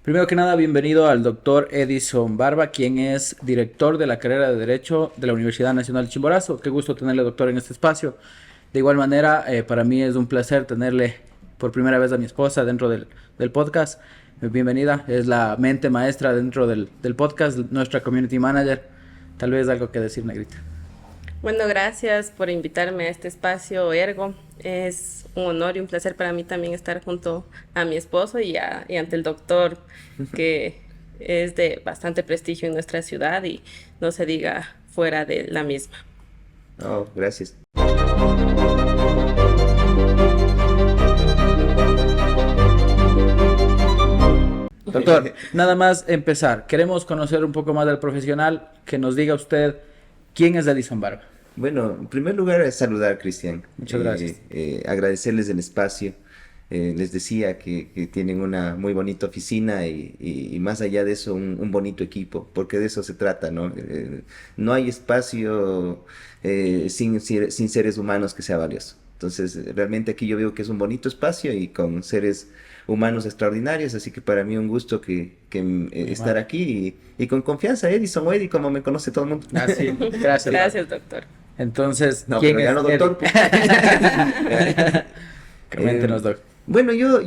Primero que nada, bienvenido al doctor Edison Barba, quien es director de la carrera de Derecho de la Universidad Nacional de Chimborazo. Qué gusto tenerle, doctor, en este espacio. De igual manera, para mí es un placer tenerle por primera vez a mi esposa dentro del podcast. Bienvenida, es la mente maestra dentro del podcast, nuestra community manager. Tal vez algo que decir, Negrita. Bueno, gracias por invitarme a este espacio Ergo. Es un honor y un placer para mí también estar junto a mi esposo y ante el doctor, que es de bastante prestigio en nuestra ciudad y no se diga fuera de la misma. Oh, gracias. Doctor, nada más empezar. Queremos conocer un poco más del profesional. Que nos diga usted quién es Edison Barba. Bueno, en primer lugar, saludar, Cristian. Muchas gracias. Agradecerles el espacio. Les decía que tienen una muy bonita oficina y más allá de eso, un bonito equipo, porque de eso se trata, ¿no? No hay espacio sin seres humanos que sea valioso. Entonces, realmente aquí yo veo que es un bonito espacio y con seres humanos extraordinarios, así que para mí un gusto estar aquí y con confianza, Edison o Eddie, como me conoce todo el mundo. Ah, sí, gracias. Gracias, doctor. Entonces, No, ¿quién pero ya es no, doctor. Coméntenos, doctor. Bueno, yo,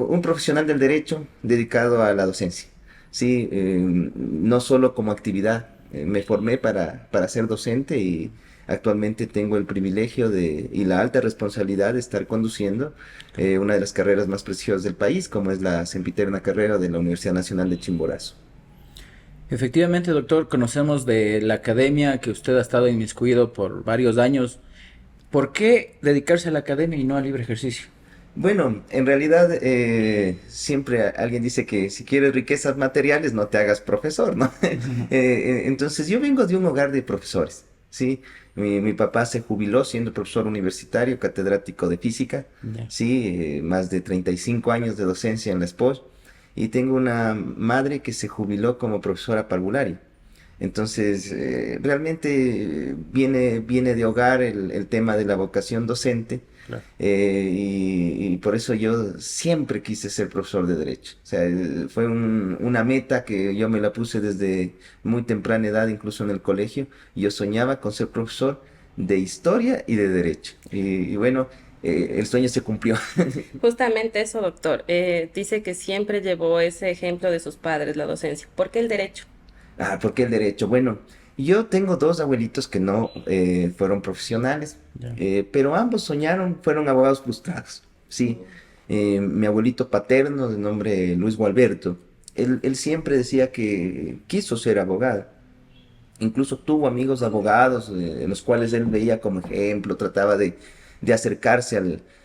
un profesional del derecho dedicado a la docencia, sí, no solo como actividad, me formé para ser docente y actualmente tengo el privilegio y la alta responsabilidad de estar conduciendo una de las carreras más prestigiosas del país, como es la sempiterna carrera de la Universidad Nacional de Chimborazo. Efectivamente, doctor, conocemos de la academia que usted ha estado inmiscuido por varios años. ¿Por qué dedicarse a la academia y no al libre ejercicio? Bueno, en realidad siempre alguien dice que si quieres riquezas materiales no te hagas profesor, ¿no? Entonces yo vengo de un hogar de profesores, ¿sí? Mi papá se jubiló siendo profesor universitario, catedrático de física, Ya. ¿sí? Más de 35 años de docencia en la SPOS, y tengo una madre que se jubiló como profesora parvularia. Entonces, realmente viene de hogar el tema de la vocación docente Claro. y por eso yo siempre quise ser profesor de derecho. O sea, fue una meta que yo me la puse desde muy temprana edad, incluso en el colegio. Yo soñaba con ser profesor de historia y de derecho. Y bueno, el sueño se cumplió. Justamente eso, doctor. Dice que siempre llevó ese ejemplo de sus padres, la docencia. ¿Por qué el derecho? Ah, ¿por qué el derecho? Bueno, yo tengo dos abuelitos que no fueron profesionales, Ya. pero ambos fueron abogados frustrados. Sí, mi abuelito paterno, de nombre Luis Gualberto, él siempre decía que quiso ser abogado. Incluso tuvo amigos abogados, en los cuales él veía como ejemplo, trataba de acercarse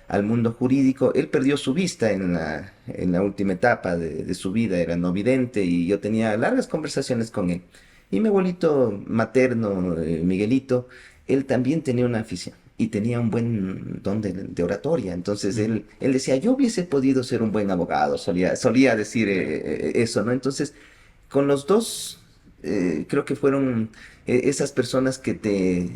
al mundo jurídico. Él perdió su vista en la última etapa de su vida, era no vidente y yo tenía largas conversaciones con él. Y mi abuelito materno, Miguelito, él también tenía una afición y tenía un buen don de oratoria. Entonces él decía, yo hubiese podido ser un buen abogado, solía decir eso, ¿no? Entonces, con los dos creo que fueron esas personas que te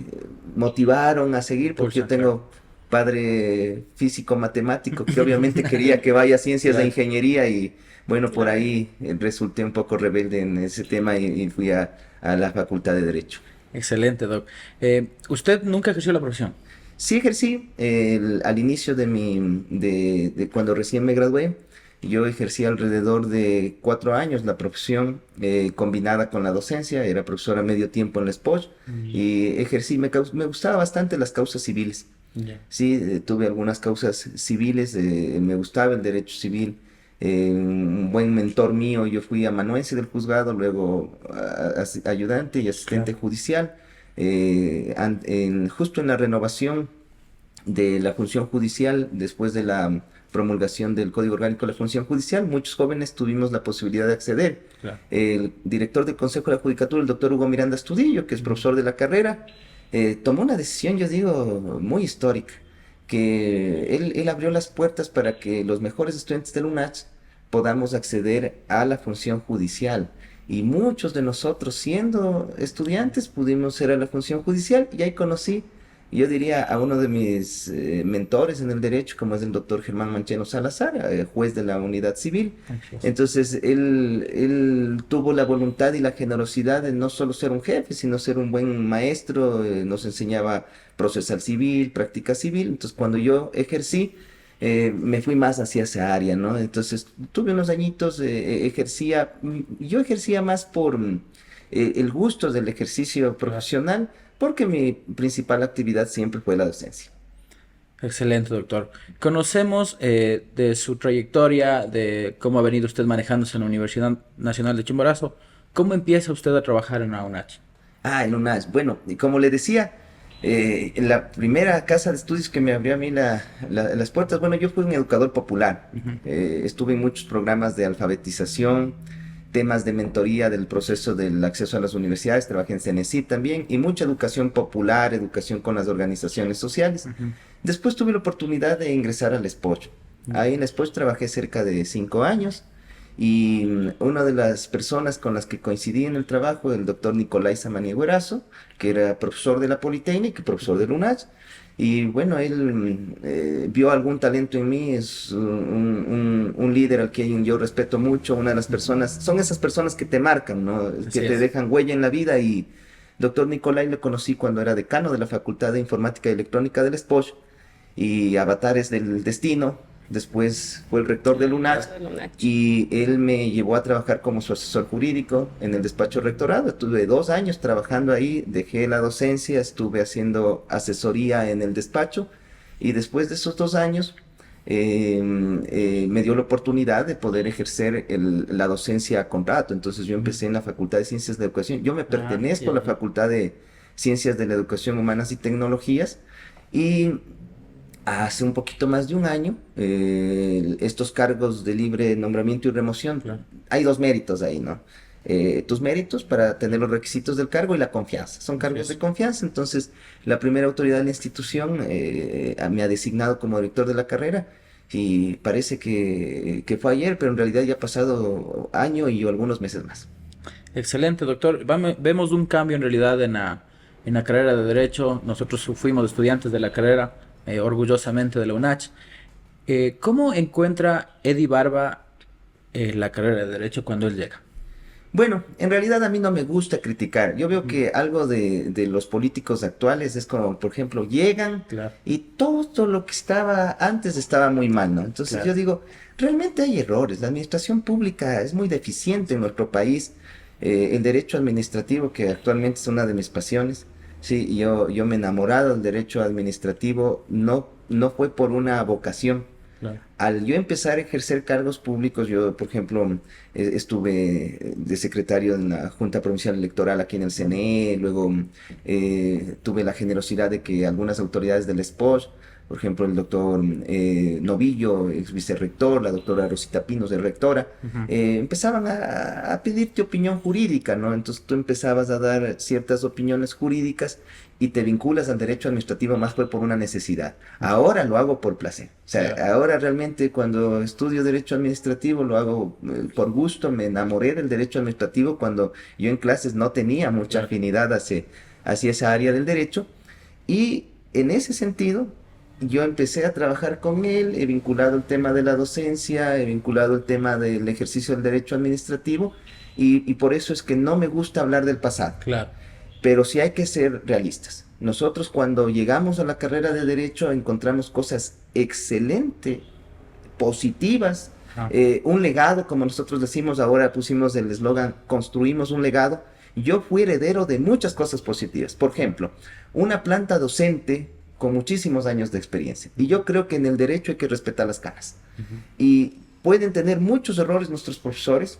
motivaron a seguir, porque yo Impulsan, claro. tengo padre físico matemático que obviamente quería que vaya a ciencias de Claro. ingeniería y bueno, por Claro. ahí resulté un poco rebelde en ese tema y fui a la Facultad de Derecho. Excelente, doc. ¿Usted nunca ejerció la profesión? Sí ejercí al inicio de cuando recién me gradué. Yo ejercí alrededor de 4 años la profesión combinada con la docencia. Era profesora medio tiempo en la SPOS Ya. y ejercí, me gustaba bastante las causas civiles. Ya. Sí, tuve algunas causas civiles, me gustaba el derecho civil. Un buen mentor mío, yo fui amanuense del juzgado, luego ayudante y asistente Claro. judicial. Justo en la renovación de la función judicial, después de la promulgación del Código Orgánico de la Función Judicial, muchos jóvenes tuvimos la posibilidad de acceder. Claro. El director del Consejo de la Judicatura, el doctor Hugo Miranda Astudillo, que es profesor de la carrera, tomó una decisión, yo digo, muy histórica, que él abrió las puertas para que los mejores estudiantes del UNACH podamos acceder a la función judicial. Y muchos de nosotros, siendo estudiantes, pudimos ir a la función judicial y ahí conocí yo diría a uno de mis mentores en el derecho, como es el doctor Germán Mancheno Salazar, juez de la unidad civil. Así es. Entonces, él tuvo la voluntad y la generosidad de no solo ser un jefe, sino ser un buen maestro, nos enseñaba procesal civil, práctica civil. Entonces, cuando yo ejercí, me fui más hacia esa área, ¿no? Entonces, tuve unos añitos, yo ejercía más por el gusto del ejercicio profesional, porque mi principal actividad siempre fue la docencia. Excelente, doctor. Conocemos de su trayectoria, de cómo ha venido usted manejándose en la Universidad Nacional de Chimborazo. ¿Cómo empieza usted a trabajar en la UNACH? Ah, en UNAS. Bueno, y como le decía, en la primera casa de estudios que me abrió a mí las puertas, bueno, yo fui un educador popular. Ujú. Estuve en muchos programas de alfabetización, temas de mentoría del proceso del acceso a las universidades, trabajé en CENESID también, y mucha educación popular, educación con las organizaciones sociales. Ujú. Después tuve la oportunidad de ingresar al SPOCH. Ahí en SPOCH trabajé cerca de 5 años y una de las personas con las que coincidí en el trabajo, el doctor Nicolai Samaniego-Erazo, que era profesor de la Politécnica y profesor de UNACH. Y bueno, él vio algún talento en mí, es un líder al que yo respeto mucho, una de las personas, son esas personas que te marcan, ¿no? Así Que te es. dejan huella en la vida. Y doctor Nicolai lo conocí cuando era decano de la Facultad de Informática y Electrónica del SPOCH y Avatares del Destino. Después fue el rector del UNACH Todo lo Nacho. y él me llevó a trabajar como su asesor jurídico en el despacho rectorado. Estuve 2 años trabajando ahí, dejé la docencia, estuve haciendo asesoría en el despacho y después de esos 2 años me dio la oportunidad de poder ejercer la docencia a contrato. Entonces yo empecé en la Facultad de Ciencias de la Educación. Yo me pertenezco a la ya. Facultad de Ciencias de la Educación Humanas y Tecnologías y hace un poquito más de un año, estos cargos de libre nombramiento y remoción, Claro. hay dos méritos ahí, ¿no? Tus méritos para tener los requisitos del cargo y la confianza. Son cargos de confianza, entonces la primera autoridad de la institución me ha designado como director de la carrera y parece que fue ayer, pero en realidad ya ha pasado año y algunos meses más. Excelente, doctor. Vemos un cambio en realidad en la carrera de Derecho. Nosotros fuimos estudiantes de la carrera, orgullosamente de la UNACH. ¿Cómo encuentra Eddie Barba la carrera de Derecho cuando él llega? Bueno, en realidad a mí no me gusta criticar. Yo veo que algo de los políticos actuales es como, por ejemplo, llegan Claro, y todo lo que estaba antes estaba muy mal, ¿no? Entonces claro. yo digo, realmente hay errores. La administración pública es muy deficiente en nuestro país. El derecho administrativo, que actualmente es una de mis pasiones, sí, yo me he enamorado del derecho administrativo, no fue por una vocación. Claro. Al yo empezar a ejercer cargos públicos, yo, por ejemplo, estuve de secretario en la Junta Provincial Electoral aquí en el CNE, luego tuve la generosidad de que algunas autoridades del SPOS, por ejemplo, el doctor Novillo, ex vicerrector, la doctora Rosita Pinos, de rectora, Ujú. empezaban a pedirte opinión jurídica, ¿no? Entonces tú empezabas a dar ciertas opiniones jurídicas y te vinculas al derecho administrativo más fue por una necesidad. Ahora lo hago por placer. O sea, Claro. ahora realmente cuando estudio derecho administrativo lo hago por gusto. Me enamoré del derecho administrativo cuando yo en clases no tenía mucha Claro. afinidad hacia esa área del derecho. Y en ese sentido, yo empecé a trabajar con él, he vinculado el tema de la docencia, he vinculado el tema del ejercicio del derecho administrativo y por eso es que no me gusta hablar del pasado. Claro. Pero sí hay que ser realistas. Nosotros cuando llegamos a la carrera de Derecho encontramos cosas excelentes, positivas, Ajá. un legado, como nosotros decimos, ahora pusimos el eslogan, construimos un legado. Yo fui heredero de muchas cosas positivas. Por ejemplo, una planta docente con muchísimos años de experiencia. Y yo creo que en el derecho hay que respetar las caras. Ujú. Y pueden tener muchos errores nuestros profesores,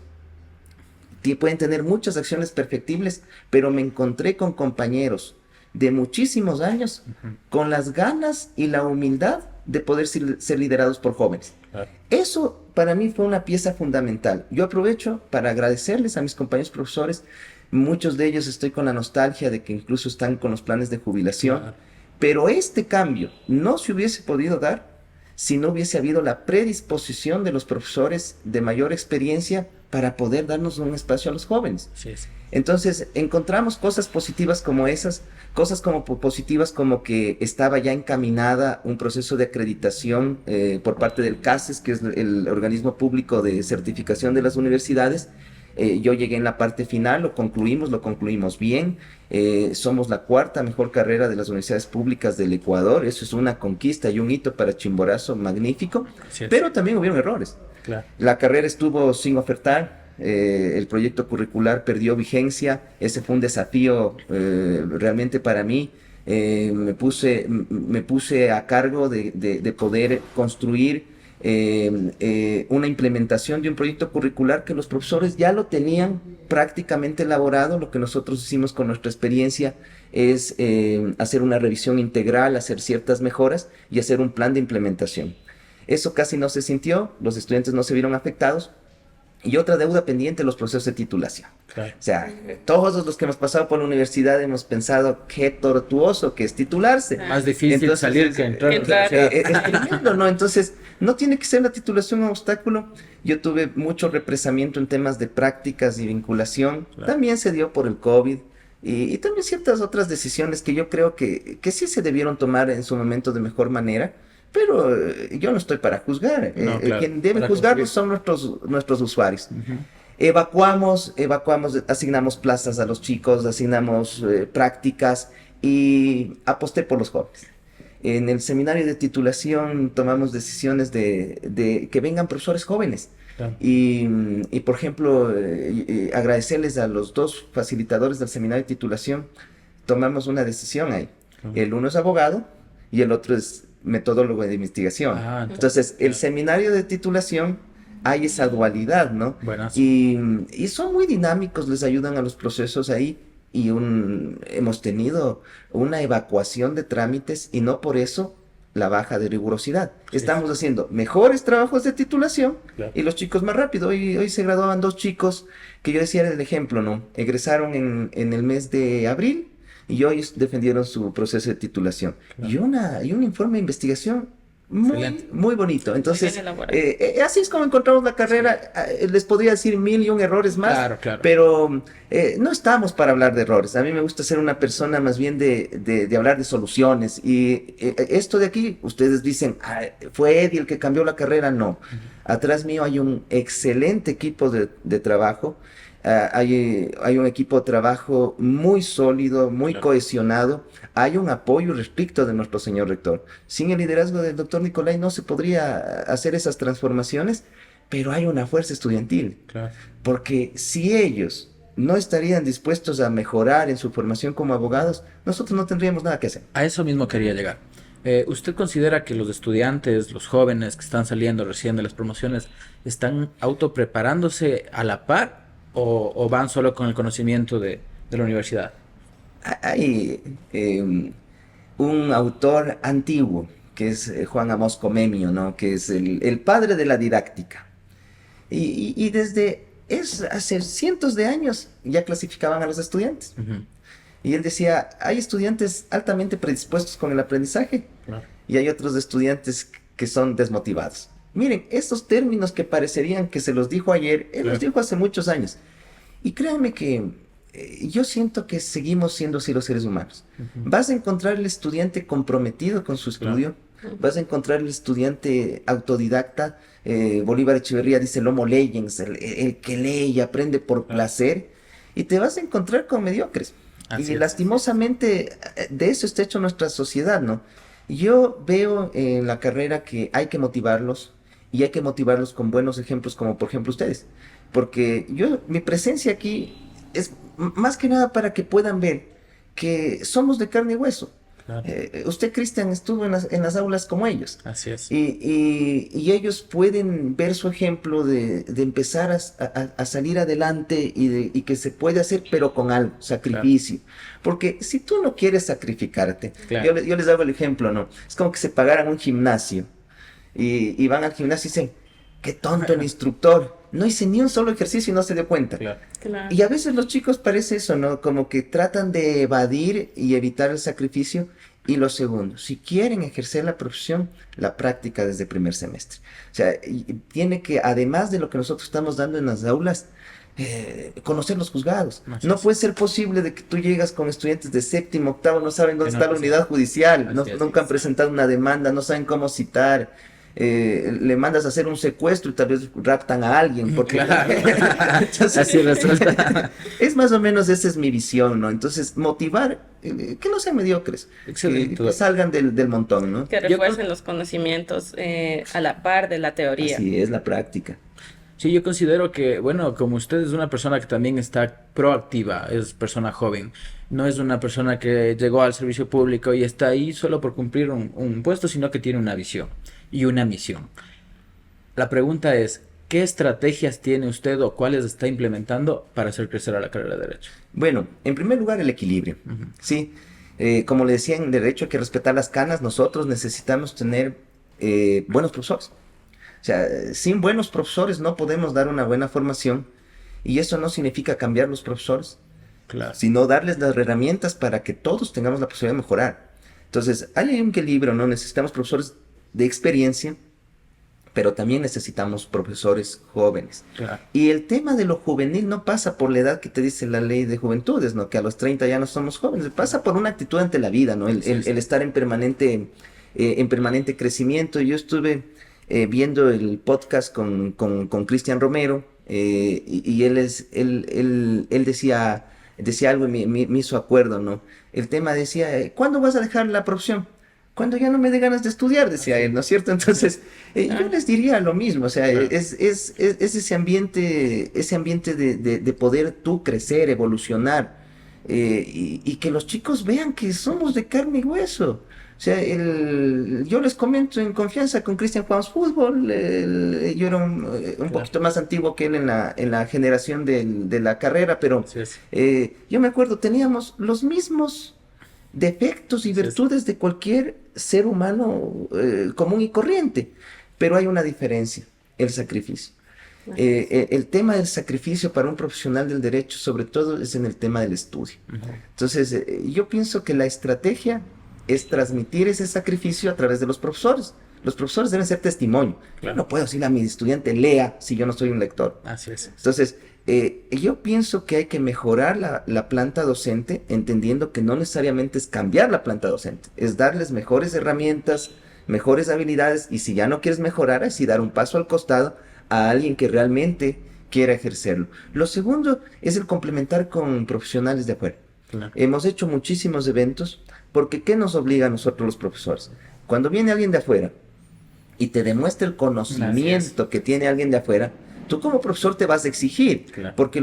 pueden tener muchas acciones perfectibles, pero me encontré con compañeros de muchísimos años Ujú. con las ganas y la humildad de poder ser liderados por jóvenes. Claro. Eso para mí fue una pieza fundamental. Yo aprovecho para agradecerles a mis compañeros profesores. Muchos de ellos estoy con la nostalgia de que incluso están con los planes de jubilación. Claro. Pero este cambio no se hubiese podido dar si no hubiese habido la predisposición de los profesores de mayor experiencia para poder darnos un espacio a los jóvenes. Sí, sí. Entonces, encontramos cosas positivas como esas, cosas como positivas como que estaba ya encaminada un proceso de acreditación por parte del CASES, que es el organismo público de certificación de las universidades. Yo llegué en la parte final, lo concluimos bien. Somos la cuarta mejor carrera de las universidades públicas del Ecuador. Eso es una conquista y un hito para Chimborazo magnífico, pero también hubieron errores. Claro. La carrera estuvo sin ofertar. El proyecto curricular perdió vigencia. Ese fue un desafío realmente para mí. Me puse a cargo de poder construir una implementación de un proyecto curricular que los profesores ya lo tenían prácticamente elaborado. Lo que nosotros hicimos con nuestra experiencia es hacer una revisión integral, hacer ciertas mejoras y hacer un plan de implementación. Eso casi no se sintió, los estudiantes no se vieron afectados. Y otra deuda pendiente, los procesos de titulación. Claro. O sea, todos los que hemos pasado por la universidad hemos pensado qué tortuoso que es titularse. Más difícil entonces, salir que entrar. Es tremendo, ¿no? Entonces, no tiene que ser la titulación un obstáculo. Yo tuve mucho represamiento en temas de prácticas y vinculación. Claro. También se dio por el COVID. Y también ciertas otras decisiones que yo creo que sí se debieron tomar en su momento de mejor manera. Pero yo no estoy para juzgar. No, claro, quien debe juzgarnos son nuestros usuarios. Evacuamos, asignamos plazas a los chicos, asignamos prácticas y aposté por los jóvenes. En el seminario de titulación tomamos decisiones de que vengan profesores jóvenes. Claro. Y por ejemplo, agradecerles a los dos facilitadores del seminario de titulación. Tomamos una decisión ahí. Claro. El uno es abogado y el otro es metodólogo de investigación. Entonces, el seminario de titulación hay esa dualidad, ¿no? Y son muy dinámicos, les ayudan a los procesos ahí y hemos tenido una evacuación de trámites y no por eso la baja de rigurosidad. Sí. Estamos haciendo mejores trabajos de titulación y los chicos más rápido. Hoy se graduaban 2 chicos que yo decía era el ejemplo, ¿no? Egresaron en el mes de abril y hoy defendieron su proceso de titulación. Claro. Y un informe de investigación muy bonito. Entonces, así es como encontramos la carrera. Sí. Les podría decir 1001 errores más, pero no estamos para hablar de errores. A mí me gusta ser una persona más bien de hablar de soluciones. Y esto de aquí, ustedes dicen, ¿fue Eddie el que cambió la carrera? No. Atrás mío hay un excelente equipo de trabajo. Hay un equipo de trabajo muy sólido, muy cohesionado. Hay un apoyo respecto de nuestro señor rector. Sin el liderazgo del doctor Nicolai no se podría hacer esas transformaciones, pero hay una fuerza estudiantil. Claro. Porque si ellos no estarían dispuestos a mejorar en su formación como abogados, nosotros no tendríamos nada que hacer. A eso mismo quería llegar. ¿Usted considera que los estudiantes, los jóvenes que están saliendo recién de las promociones, están autopreparándose a la par o van solo con el conocimiento de la universidad? Hay un autor antiguo que es Juan Amós Comemio, ¿no? Que es el padre de la didáctica. Y desde hace cientos de años ya clasificaban a los estudiantes. Uh-huh. Y él decía, hay estudiantes altamente predispuestos con el aprendizaje y hay otros estudiantes que son desmotivados. Miren, estos términos que parecerían que se los dijo ayer, él los dijo hace muchos años. Y créanme que yo siento que seguimos siendo así los seres humanos. Uh-huh. Vas a encontrar el estudiante comprometido con su estudio, vas a encontrar el estudiante autodidacta. Bolívar Echeverría dice el homo leyens, el que lee y aprende por placer, y te vas a encontrar con mediocres. Así y lastimosamente de eso está hecho nuestra sociedad, ¿no? Yo veo en la carrera que hay que motivarlos y hay que motivarlos con buenos ejemplos como por ejemplo ustedes, porque mi presencia aquí es más que nada para que puedan ver que somos de carne y hueso. Claro. Usted, Cristian, estuvo en las aulas como ellos. Así es. Y ellos pueden ver su ejemplo de empezar a salir adelante y que se puede hacer, pero con algo, sacrificio. Claro. Porque si tú no quieres sacrificarte, claro. yo les hago el ejemplo, ¿no? Es como que se pagaran un gimnasio y van al gimnasio y dicen, qué tonto el instructor. No hice ni un solo ejercicio y no se dio cuenta. Claro. Y a veces los chicos parece eso, ¿no? Como que tratan de evadir y evitar el sacrificio Y lo segundo, si quieren ejercer la profesión, la práctica desde primer semestre. O sea, tiene que, además de lo que nosotros estamos dando en las aulas, conocer los juzgados. No puede ser posible de que tú llegas con estudiantes de séptimo, octavo, no saben dónde está la unidad judicial, nunca han presentado una demanda, no saben cómo citar. Le mandas a hacer un secuestro y tal vez raptan a alguien porque Claro. entonces, Así resulta. es más o menos esa es mi visión, ¿no? Entonces motivar que no sean mediocres, Excelente. que salgan del montón, ¿no? Que refuercen los conocimientos a la par de la teoría. Así es la práctica. Sí, yo considero que, bueno, como usted es una persona que también está proactiva, es persona joven, no es una persona que llegó al servicio público y está ahí solo por cumplir un puesto, sino que tiene una visión y una misión. La pregunta es, ¿qué estrategias tiene usted o cuáles está implementando para hacer crecer a la carrera de Derecho? Bueno, en primer lugar el equilibrio, ¿sí? Como le decía en Derecho hay que respetar las canas, nosotros necesitamos tener buenos profesores. O sea, sin buenos profesores no podemos dar una buena formación y eso no significa cambiar los profesores, Claro. sino darles las herramientas para que todos tengamos la posibilidad de mejorar. Entonces, hay un equilibrio, ¿no? Necesitamos profesores de experiencia, pero también necesitamos profesores jóvenes. Claro. Y el tema de lo juvenil no pasa por la edad que te dice la ley de juventudes, ¿no? Que a los 30 ya no somos jóvenes, pasa por una actitud ante la vida, ¿no? El estar en permanente crecimiento. Yo estuve viendo el podcast con Cristian Romero y él decía algo y me hizo acuerdo, ¿no? El tema decía, ¿cuándo vas a dejar la profesión? Cuando ya no me dé ganas de estudiar, decía él, ¿no es cierto? Entonces, yo les diría lo mismo, o sea, es ese ambiente de poder tú crecer, evolucionar, y que los chicos vean que somos de carne y hueso. O sea, yo les comento en confianza, con Cristian jugamos fútbol, yo era un poquito más antiguo que él en la generación de la carrera, pero yo me acuerdo, teníamos los mismos defectos y virtudes de cualquier ser humano común y corriente, pero hay una diferencia, el sacrificio. El tema del sacrificio para un profesional del derecho, sobre todo, es en el tema del estudio. Entonces, yo pienso que la estrategia es transmitir ese sacrificio a través de los profesores. Los profesores deben ser testimonio. Yo no puedo decirle a mi estudiante, lea, si yo no soy un lector. Así es. Entonces, yo pienso que hay que mejorar la planta docente, entendiendo que no necesariamente es cambiar la planta docente, es darles mejores herramientas, mejores habilidades, y si ya no quieres mejorar, así dar un paso al costado a alguien que realmente quiera ejercerlo. Lo segundo es el complementar con profesionales de afuera. Claro. Hemos hecho muchísimos eventos, porque ¿qué nos obliga a nosotros los profesores? Cuando viene alguien de afuera y te demuestra el conocimiento que tiene alguien de afuera, tú como profesor te vas a exigir, claro, porque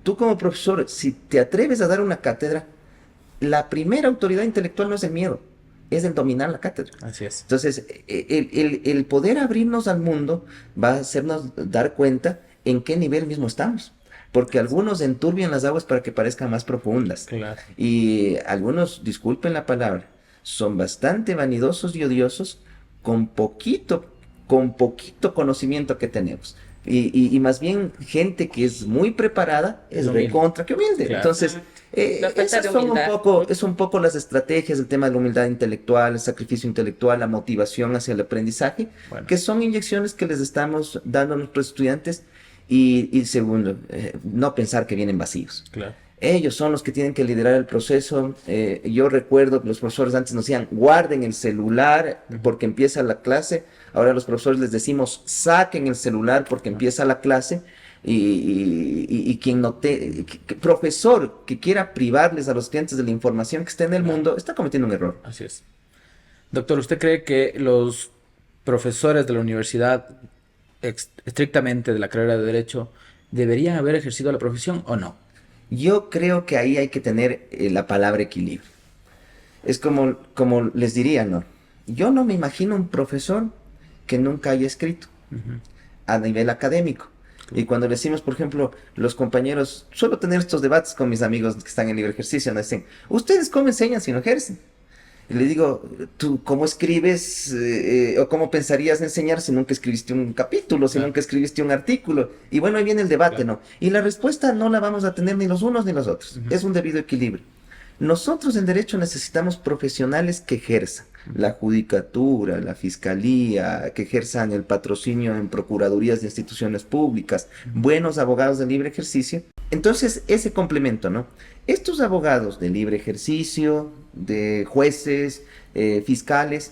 tú como profesor, si te atreves a dar una cátedra, la primera autoridad intelectual no es el miedo, es el dominar la cátedra. Así es. Entonces, el poder abrirnos al mundo va a hacernos dar cuenta en qué nivel mismo estamos. Porque algunos enturbian las aguas para que parezcan más profundas. Claro. Y algunos, disculpen la palabra, son bastante vanidosos y odiosos con poquito conocimiento que tenemos. Y más bien gente que es muy preparada es recontra que humilde. Claro. Entonces, esas son un poco las estrategias, el tema de la humildad intelectual, el sacrificio intelectual, la motivación hacia el aprendizaje, que son inyecciones que les estamos dando a nuestros estudiantes. Y segundo, no pensar que vienen vacíos. Claro. Ellos son los que tienen que liderar el proceso. Yo recuerdo que los profesores antes nos decían, guarden el celular porque empieza la clase. Ahora los profesores les decimos, saquen el celular porque empieza la clase. Y quien profesor que quiera privarles a los estudiantes de la información que está en el mundo, está cometiendo un error. Así es. Doctor, ¿usted cree que los profesores de la universidad, estrictamente de la carrera de Derecho, deberían haber ejercido la profesión o no? Yo creo que ahí hay que tener la palabra equilibrio. Es como les diría, ¿no? Yo no me imagino un profesor que nunca haya escrito a nivel académico. Y cuando decimos, por ejemplo, los compañeros, suelo tener estos debates con mis amigos que están en libre ejercicio, ¿no? Dicen, ¿ustedes cómo enseñan si no ejercen? Y le digo, ¿tú cómo escribes o cómo pensarías enseñar si nunca escribiste un capítulo, si nunca escribiste un artículo? Y bueno, ahí viene el debate, ¿no? Y la respuesta no la vamos a tener ni los unos ni los otros. Es un debido equilibrio. Nosotros en derecho necesitamos profesionales que ejerzan la judicatura, la fiscalía, que ejerzan el patrocinio en procuradurías de instituciones públicas, buenos abogados de libre ejercicio. Entonces, ese complemento, ¿no? Estos abogados de libre ejercicio, de jueces, fiscales,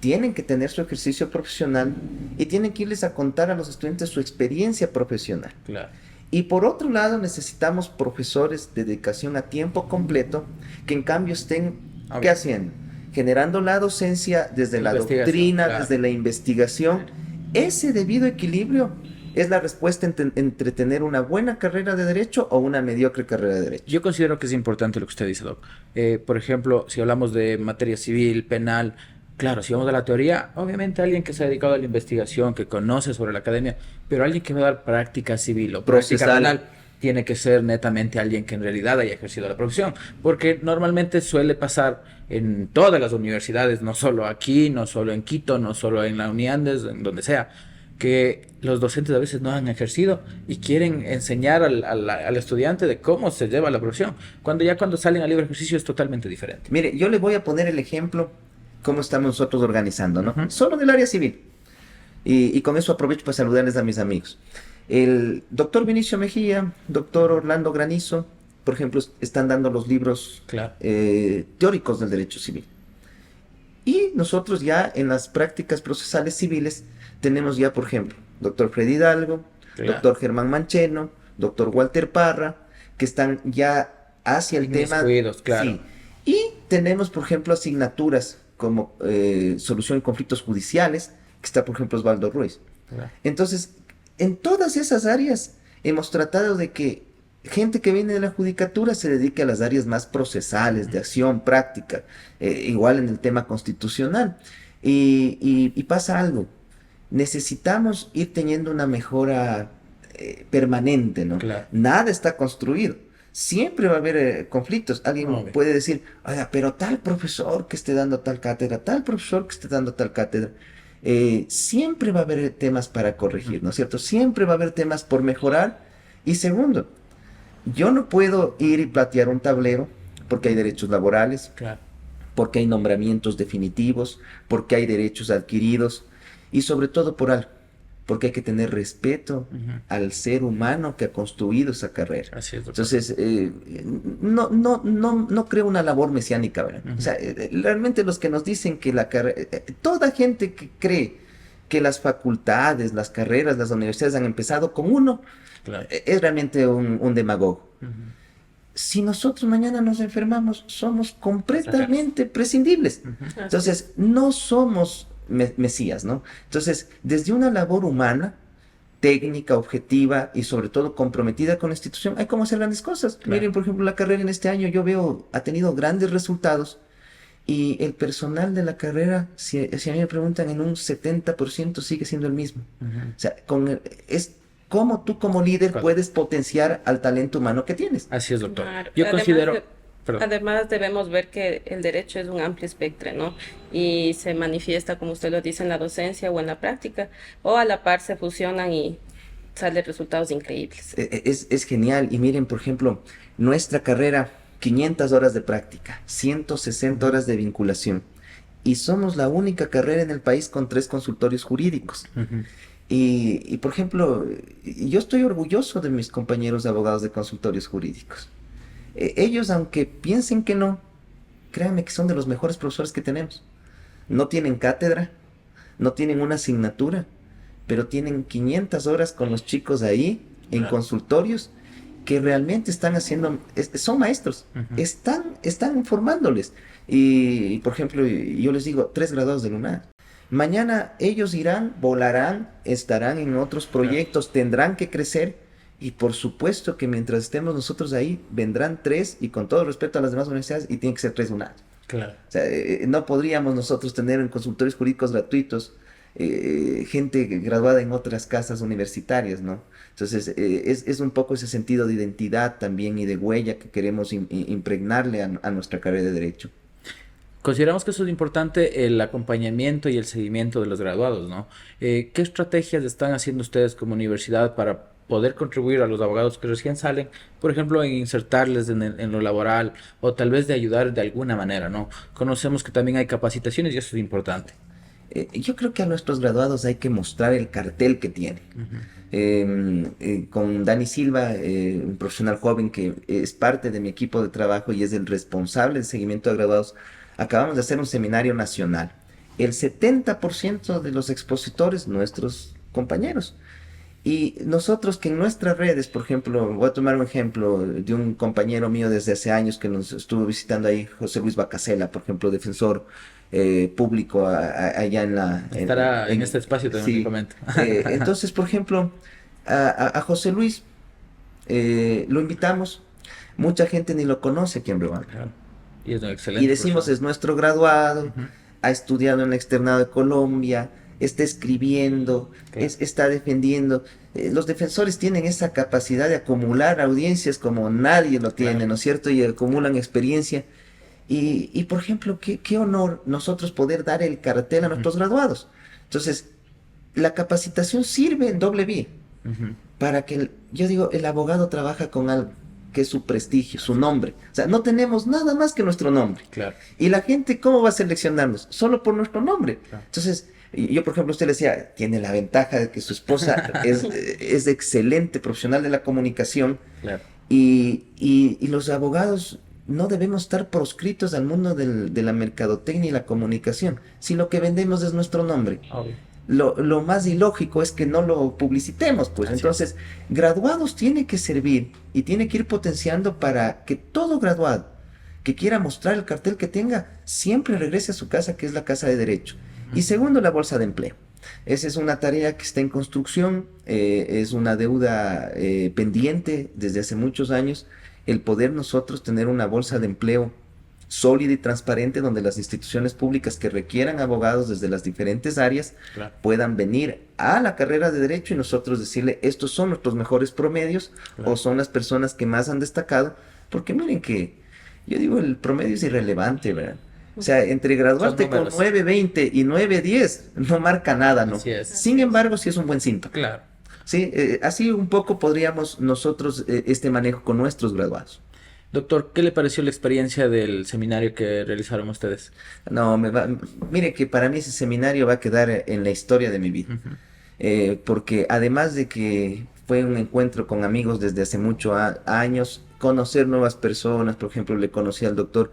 tienen que tener su ejercicio profesional y tienen que irles a contar a los estudiantes su experiencia profesional. Claro. Y por otro lado, necesitamos profesores de dedicación a tiempo completo que en cambio estén, ¿qué haciendo? Generando la docencia desde la doctrina, claro, desde la investigación. Ese debido equilibrio es la respuesta entre tener una buena carrera de derecho o una mediocre carrera de derecho. Yo considero que es importante lo que usted dice, Doc. Por ejemplo, si hablamos de materia civil, penal, claro, si vamos a la teoría, obviamente alguien que se ha dedicado a la investigación, que conoce sobre la academia, pero alguien que va a dar práctica civil o práctica Procesal. penal, tiene que ser netamente alguien que en realidad haya ejercido la profesión, porque normalmente suele pasar en todas las universidades, no solo aquí, no solo en Quito, no solo en la UniAndes, en donde sea, que los docentes a veces no han ejercido y quieren enseñar al estudiante de cómo se lleva la profesión, cuando salen al libre ejercicio es totalmente diferente. Mire, yo le voy a poner el ejemplo cómo estamos nosotros organizando, ¿no? Ujú. Solo del área civil. Y con eso aprovecho para saludarles a mis amigos. El doctor Vinicio Mejía, doctor Orlando Granizo, por ejemplo, están dando los libros Claro. Teóricos del derecho civil. Y nosotros ya en las prácticas procesales civiles tenemos ya, por ejemplo, doctor Freddy Hidalgo, Claro. doctor Germán Mancheno, doctor Walter Parra, que están ya hacia el tema. Inmiscuidos, claro. Sí. Y tenemos, por ejemplo, asignaturas como solución de conflictos judiciales, que está, por ejemplo, Osvaldo Ruiz. Claro. Entonces, en todas esas áreas hemos tratado de que gente que viene de la judicatura se dedique a las áreas más procesales, de acción práctica, igual en el tema constitucional. Y pasa algo, necesitamos ir teniendo una mejora permanente, ¿no? Claro. Nada está construido. Siempre va a haber conflictos. Alguien Obvio. puede decir, oiga, pero tal profesor que esté dando tal cátedra, tal profesor que esté dando tal cátedra, siempre va a haber temas para corregir, ¿no es cierto? Siempre va a haber temas por mejorar. Y segundo, yo no puedo ir y platear un tablero porque hay derechos laborales, Claro. porque hay nombramientos definitivos, porque hay derechos adquiridos y sobre todo por algo, porque hay que tener respeto Ujú. al ser humano que ha construido esa carrera. Así es, doctor. Entonces, no creo una labor mesiánica, ¿verdad? Ujú. O sea, realmente los que nos dicen que la carrera, toda gente que cree que las facultades, las carreras, las universidades han empezado con uno, Claro. es realmente un demagogo. Ujú. Si nosotros mañana nos enfermamos, somos completamente prescindibles. Ujú. Entonces, no somos mesías, ¿no? Entonces, desde una labor humana, técnica, objetiva y sobre todo comprometida con la institución, hay cómo hacer grandes cosas. Claro. Miren, por ejemplo, la carrera en este año yo veo, ha tenido grandes resultados y el personal de la carrera, si a mí me preguntan, en un 70% sigue siendo el mismo. Ujú. O sea, es cómo tú como líder Claro. puedes potenciar al talento humano que tienes. Así es, doctor. Claro. Yo Además considero... de- Perdón. Además debemos ver que el derecho es un amplio espectro, ¿no? Y se manifiesta, como usted lo dice, en la docencia o en la práctica, o a la par se fusionan y salen resultados increíbles. Es genial. Y miren, por ejemplo, nuestra carrera, 500 horas de práctica, 160 horas de vinculación. Y somos la única carrera en el país con 3 consultorios jurídicos. Ujú. Y, por ejemplo, yo estoy orgulloso de mis compañeros abogados de consultorios jurídicos. Ellos, aunque piensen que no, créanme que son de los mejores profesores que tenemos. No tienen cátedra, no tienen una asignatura, pero tienen 500 horas con los chicos ahí, en Claro. consultorios, que realmente están haciendo, son maestros, Ujú. están formándoles. Y, por ejemplo, yo les digo, 3 graduados de UNAD. Mañana ellos irán, volarán, estarán en otros proyectos, tendrán que crecer. Y por supuesto que mientras estemos nosotros ahí, vendrán 3, y con todo respeto a las demás universidades, y tienen que ser 3 UNAD. Claro. O sea, no podríamos nosotros tener en consultorios jurídicos gratuitos gente graduada en otras casas universitarias, ¿no? Entonces, es un poco ese sentido de identidad también y de huella que queremos impregnarle a nuestra carrera de Derecho. Consideramos que eso es importante, el acompañamiento y el seguimiento de los graduados, ¿no? ¿Qué estrategias están haciendo ustedes como universidad para poder contribuir a los abogados que recién salen, por ejemplo, en insertarles en lo laboral o tal vez de ayudar de alguna manera, ¿no? Conocemos que también hay capacitaciones y eso es importante. Yo creo que a nuestros graduados hay que mostrar el cartel que tienen. Con Dani Silva, un profesional joven que es parte de mi equipo de trabajo y es el responsable del seguimiento de graduados, acabamos de hacer un seminario nacional. El 70% de los expositores, nuestros compañeros. Y nosotros que en nuestras redes, por ejemplo, voy a tomar un ejemplo de un compañero mío desde hace años que nos estuvo visitando ahí, José Luis Bacasela, por ejemplo, defensor público allá en la... Estará en este espacio también, sí. me comento. Entonces, por ejemplo, a José Luis lo invitamos, mucha gente ni lo conoce aquí en Riobamba. Claro. Y es un excelente Y decimos, profesor. es nuestro graduado, Ujú. ha estudiado en el externado de Colombia, está escribiendo, Claro. está defendiendo. Los defensores tienen esa capacidad de acumular audiencias como nadie lo tiene, Claro. ¿no es cierto? Y acumulan experiencia. Y por ejemplo, qué honor nosotros poder dar el cartel a nuestros graduados. Entonces, la capacitación sirve en doble vía Ujú. para que, yo digo, el abogado trabaja con algo que es su prestigio, su nombre. O sea, no tenemos nada más que nuestro nombre. Claro. Y la gente, ¿cómo va a seleccionarnos? Solo por nuestro nombre. Claro. Entonces, yo, por ejemplo, usted le decía, tiene la ventaja de que su esposa es excelente profesional de la comunicación Claro. y los abogados no debemos estar proscritos al mundo de la mercadotecnia y la comunicación. Si lo que vendemos es nuestro nombre, Obvio. lo más ilógico es que no lo publicitemos, pues. Así Entonces, graduados tiene que servir y tiene que ir potenciando para que todo graduado que quiera mostrar el cartel que tenga, siempre regrese a su casa, que es la casa de derecho. Y segundo, la bolsa de empleo. Esa es una tarea que está en construcción, es una deuda pendiente desde hace muchos años, el poder nosotros tener una bolsa de empleo sólida y transparente donde las instituciones públicas que requieran abogados desde las diferentes áreas Claro. puedan venir a la carrera de derecho y nosotros decirle estos son nuestros mejores promedios Claro. o son las personas que más han destacado, porque miren que yo digo el promedio es irrelevante, ¿verdad? O sea, entre graduarte con números. 9.20 y 9.10 no marca nada, ¿no? Así es. Sin embargo, sí es un buen síntoma. Claro. Sí, así un poco podríamos nosotros este manejo con nuestros graduados. Doctor, ¿qué le pareció la experiencia del seminario que realizaron ustedes? No, mire que para mí ese seminario va a quedar en la historia de mi vida. Ujú. Porque además de que fue un encuentro con amigos desde hace muchos años, conocer nuevas personas, por ejemplo, le conocí al doctor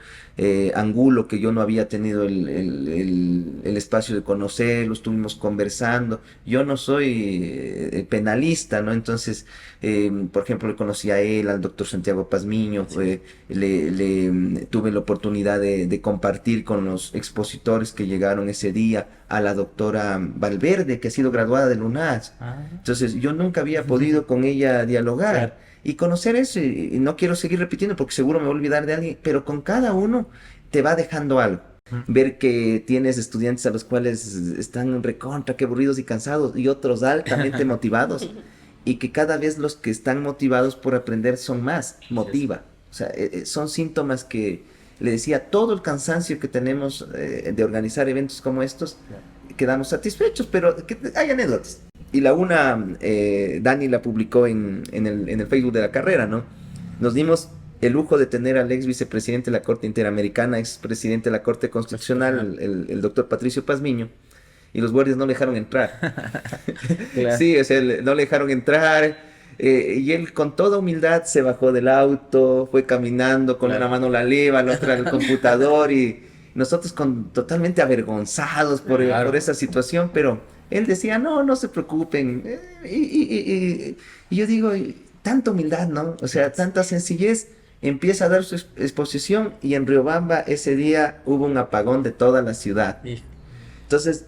Angulo, que yo no había tenido el espacio de conocerlo, estuvimos conversando. Yo no soy penalista, ¿no? Entonces, por ejemplo, le conocí a él, al doctor Santiago Pazmiño, tuve la oportunidad de compartir con los expositores que llegaron ese día, a la doctora Valverde, que ha sido graduada del UNAS. Ah, Entonces, yo nunca había podido con ella dialogar claro. y conocer eso, y no quiero seguir repitiendo porque seguro me voy a olvidar de alguien, pero con cada uno te va dejando algo. Ujú. Ver que tienes estudiantes a los cuales están recontra, que aburridos y cansados, y otros altamente motivados, y que cada vez los que están motivados por aprender son más, motiva. O sea, son síntomas que, le decía, todo el cansancio que tenemos de organizar eventos como estos, quedamos satisfechos, pero que hay anécdotas. Y la una, Dani la publicó en el Facebook de la carrera, ¿no? Nos dimos el lujo de tener al ex vicepresidente de la Corte Interamericana, ex presidente de la Corte Constitucional, el doctor Patricio Pazmiño, y los guardias no le dejaron entrar. Claro. Sí, o sea, no le dejaron entrar, y él con toda humildad se bajó del auto, fue caminando con Claro. una mano la leva, la otra el computador, y nosotros totalmente avergonzados Claro. por esa situación, pero él decía, no se preocupen, y yo digo, tanta humildad, ¿no? O sea, tanta sencillez. Empieza a dar su exposición y en Riobamba ese día hubo un apagón de toda la ciudad. Y- Entonces,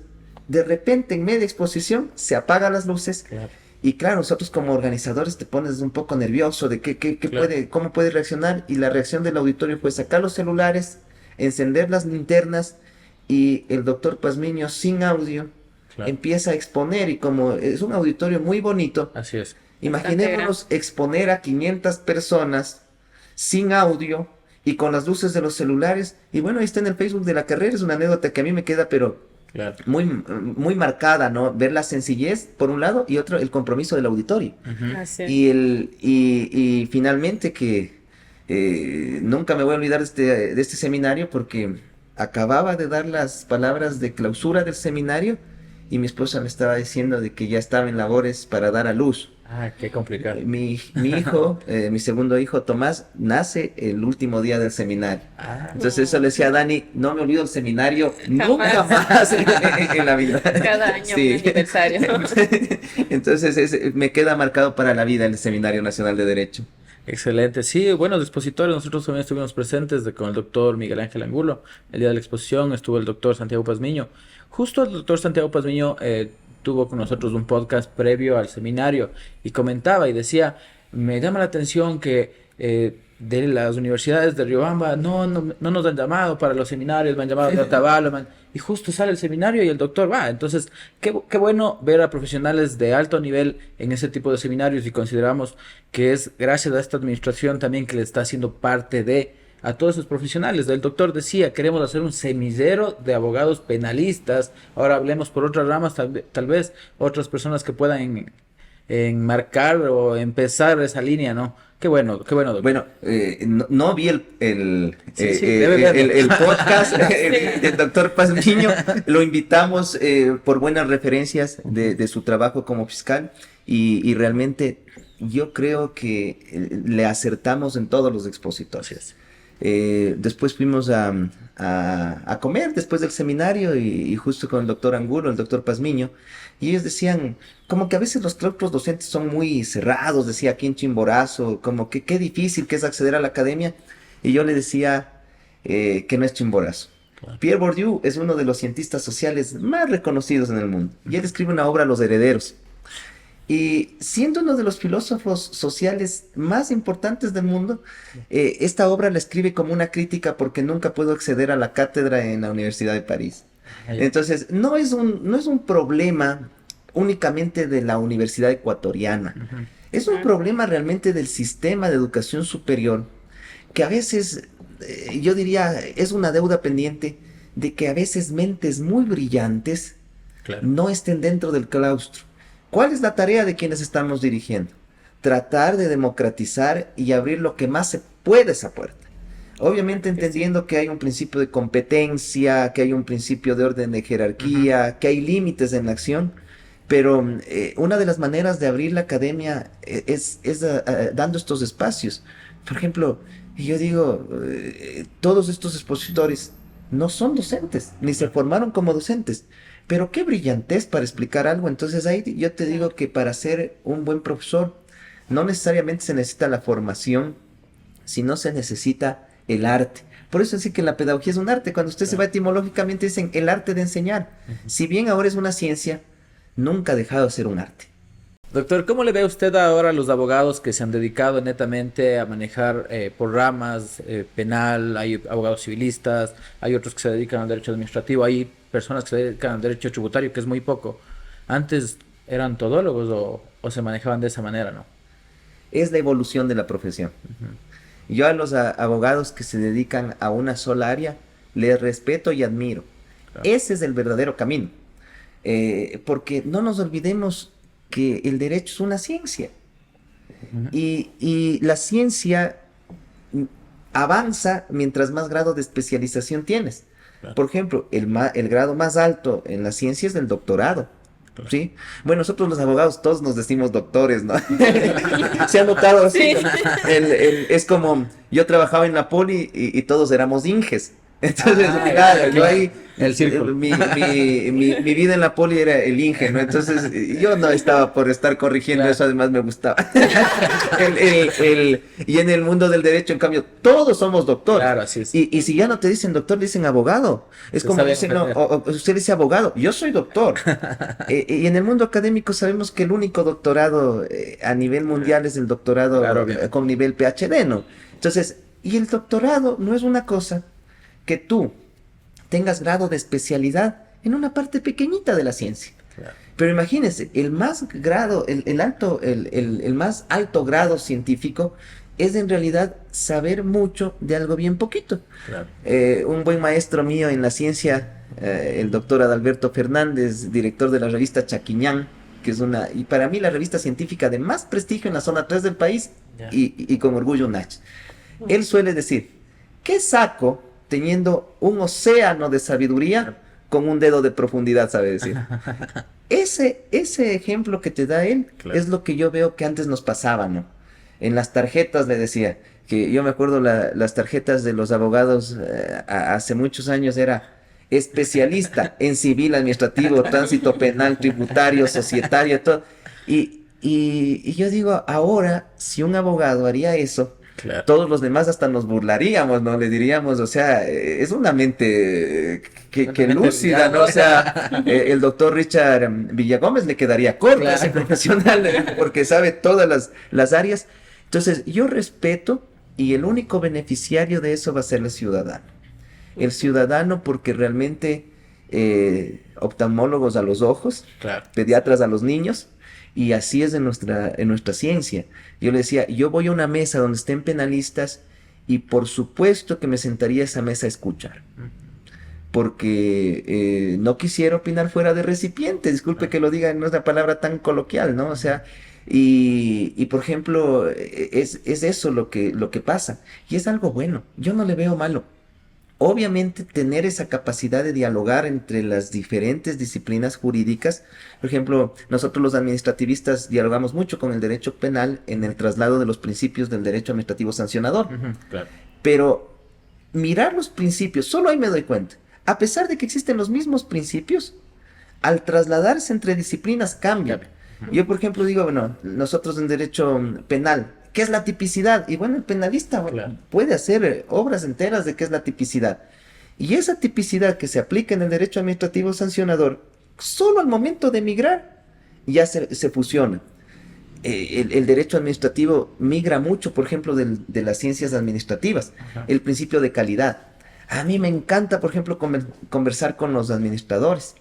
de repente en media exposición se apagan las luces claro. y claro, nosotros como organizadores te pones un poco nervioso de Claro. cómo puede reaccionar, y la reacción del auditorio fue sacar los celulares, encender las linternas, y el doctor Pazmiño sin audio Claro. empieza a exponer, y como es un auditorio muy bonito, Así es. imaginémonos exponer a 500 personas sin audio y con las luces de los celulares. Y bueno, ahí está en el Facebook de la carrera, es una anécdota que a mí me queda, pero Claro. muy marcada, ¿no? Ver la sencillez, por un lado, y otro, el compromiso del auditorio. Ujú. Así es. Y finalmente que nunca me voy a olvidar de este seminario porque acababa de dar las palabras de clausura del seminario y mi esposa me estaba diciendo de que ya estaba en labores para dar a luz. Ah, qué complicado. Mi hijo, mi segundo hijo, Tomás, nace el último día del seminario. Ah, Entonces eso le decía a Dani, no me olvido del seminario nunca Jamás. más en la vida. Cada año Sí. un aniversario. Entonces me queda marcado para la vida el Seminario Nacional de Derecho. excelente. Sí, buenos expositores. Nosotros también estuvimos presentes con el doctor Miguel Ángel Angulo. El día de la exposición estuvo el doctor Santiago Pazmiño. Justo el doctor Santiago Pazmiño tuvo con nosotros un podcast previo al seminario y comentaba y decía, me llama la atención que de las universidades de Riobamba no nos han llamado para los seminarios, me han llamado de Otavalo, y justo sale el seminario y el doctor va. Entonces, qué bueno ver a profesionales de alto nivel en ese tipo de seminarios y consideramos que es gracias a esta administración también que le está haciendo parte de a todos esos profesionales. El doctor decía, queremos hacer un semillero de abogados penalistas. Ahora hablemos por otras ramas, tal vez otras personas que puedan enmarcar o empezar esa línea, ¿no? Qué bueno, doctor. Bueno, no vi Sí, debe verlo. el podcast del doctor Pazmiño. Lo invitamos por buenas referencias de su trabajo como fiscal y realmente yo creo que le acertamos en todos los expositores. Así es. Después fuimos a comer después del seminario y justo con el doctor Angulo, el doctor Pazmiño, y ellos decían como que a veces los claustros docentes son muy cerrados, decía aquí en Chimborazo, como que qué difícil que es acceder a la academia, y yo le decía que no es Chimborazo. Claro. Pierre Bourdieu es uno de los cientistas sociales más reconocidos en el mundo, y él escribe una obra, Los Herederos. Y siendo uno de los filósofos sociales más importantes del mundo, esta obra la escribe como una crítica porque nunca pudo acceder a la cátedra en la Universidad de París. Entonces, no es un problema únicamente de la Universidad Ecuatoriana. Ujú. Es un problema realmente del sistema de educación superior, que a veces, yo diría, es una deuda pendiente de que a veces mentes muy brillantes Claro. no estén dentro del claustro. ¿Cuál es la tarea de quienes estamos dirigiendo? Tratar de democratizar y abrir lo que más se puede esa puerta. Obviamente entendiendo que hay un principio de competencia, que hay un principio de orden de jerarquía, que hay límites en la acción, pero una de las maneras de abrir la academia es dando estos espacios. Por ejemplo, yo digo, todos estos expositores no son docentes, ni se formaron como docentes. Pero qué brillantez para explicar algo. Entonces ahí yo te digo que para ser un buen profesor no necesariamente se necesita la formación, sino se necesita el arte. Por eso sí que la pedagogía es un arte. Cuando usted se va etimológicamente dicen el arte de enseñar. Si bien ahora es una ciencia, nunca ha dejado de ser un arte. Doctor, ¿cómo le ve usted ahora a los abogados que se han dedicado netamente a manejar por ramas penal? Hay abogados civilistas, hay otros que se dedican al derecho administrativo, hay personas que se dedican al derecho tributario, que es muy poco. Antes eran todólogos o se manejaban de esa manera, ¿no? Es la evolución de la profesión. Yo a los abogados que se dedican a una sola área, les respeto y admiro. Claro. Ese es el verdadero camino. Porque no nos olvidemos que el derecho es una ciencia. Ujú. Y la ciencia avanza mientras más grado de especialización tienes. Claro. Por ejemplo, el grado más alto en la ciencia es el doctorado. Claro. ¿Sí? Bueno, nosotros los abogados todos nos decimos doctores, ¿no? Se ha notado así. Sí. Es como, yo trabajaba en la poli y todos éramos inges. Entonces, claro, yo ahí, el círculo. mi vida en la poli era el Inge, ¿no? Entonces, yo no estaba por estar corrigiendo Claro. eso, además me gustaba. Y en el mundo del derecho, en cambio, todos somos doctores. Claro, así es. Y si ya no te dicen doctor, dicen abogado. Es Se como sabe dicen, no, defender. usted dice abogado, yo soy doctor. Y en el mundo académico sabemos que el único doctorado a nivel mundial es el doctorado Claro, obviamente. con nivel PhD, ¿no? Entonces, y el doctorado no es una cosa que tú tengas grado de especialidad en una parte pequeñita de la ciencia. Claro. Pero imagínense, el más alto grado científico es en realidad saber mucho de algo bien poquito. Claro. Un buen maestro mío en la ciencia el doctor Adalberto Fernández, director de la revista Chaquiñán, que es y para mí la revista científica de más prestigio en la zona 3 del país, Ya. y con orgullo Nach. Él suele decir, ¿qué saco teniendo un océano de sabiduría con un dedo de profundidad, sabe decir? Ese ejemplo que te da él Claro. es lo que yo veo que antes nos pasaba, ¿no? En las tarjetas le decía, que yo me acuerdo las tarjetas de los abogados hace muchos años era especialista en civil, administrativo, tránsito penal, tributario, societario, todo. Y yo digo, ahora, si un abogado haría eso, Claro. todos los demás hasta nos burlaríamos, ¿no? Le diríamos, o sea, es una mente que lúcida, ¿no? O sea, el doctor Richard Villagómez le quedaría corto a ese Claro. profesional porque sabe todas las áreas. Entonces, yo respeto y el único beneficiario de eso va a ser el ciudadano. El ciudadano porque realmente oftalmólogos a los ojos, Claro. pediatras a los niños, y así es en nuestra ciencia. Yo le decía, yo voy a una mesa donde estén penalistas y por supuesto que me sentaría a esa mesa a escuchar. Porque no quisiera opinar fuera de recipiente, disculpe que lo diga, no es una palabra tan coloquial, ¿no? O sea, y por ejemplo, es eso lo que pasa, y es algo bueno, yo no le veo malo. Obviamente tener esa capacidad de dialogar entre las diferentes disciplinas jurídicas, por ejemplo, nosotros los administrativistas dialogamos mucho con el derecho penal en el traslado de los principios del derecho administrativo sancionador, Claro. pero mirar los principios, solo ahí me doy cuenta, a pesar de que existen los mismos principios, al trasladarse entre disciplinas cambian. Yo, por ejemplo, digo, bueno, nosotros en derecho penal, ¿qué es la tipicidad? Y bueno, el penalista Claro. puede hacer obras enteras de qué es la tipicidad. Y esa tipicidad que se aplica en el derecho administrativo sancionador, solo al momento de migrar, ya se fusiona. El derecho administrativo migra mucho, por ejemplo, de las ciencias administrativas. Ajá. El principio de calidad. A mí me encanta, por ejemplo, conversar con los administradores,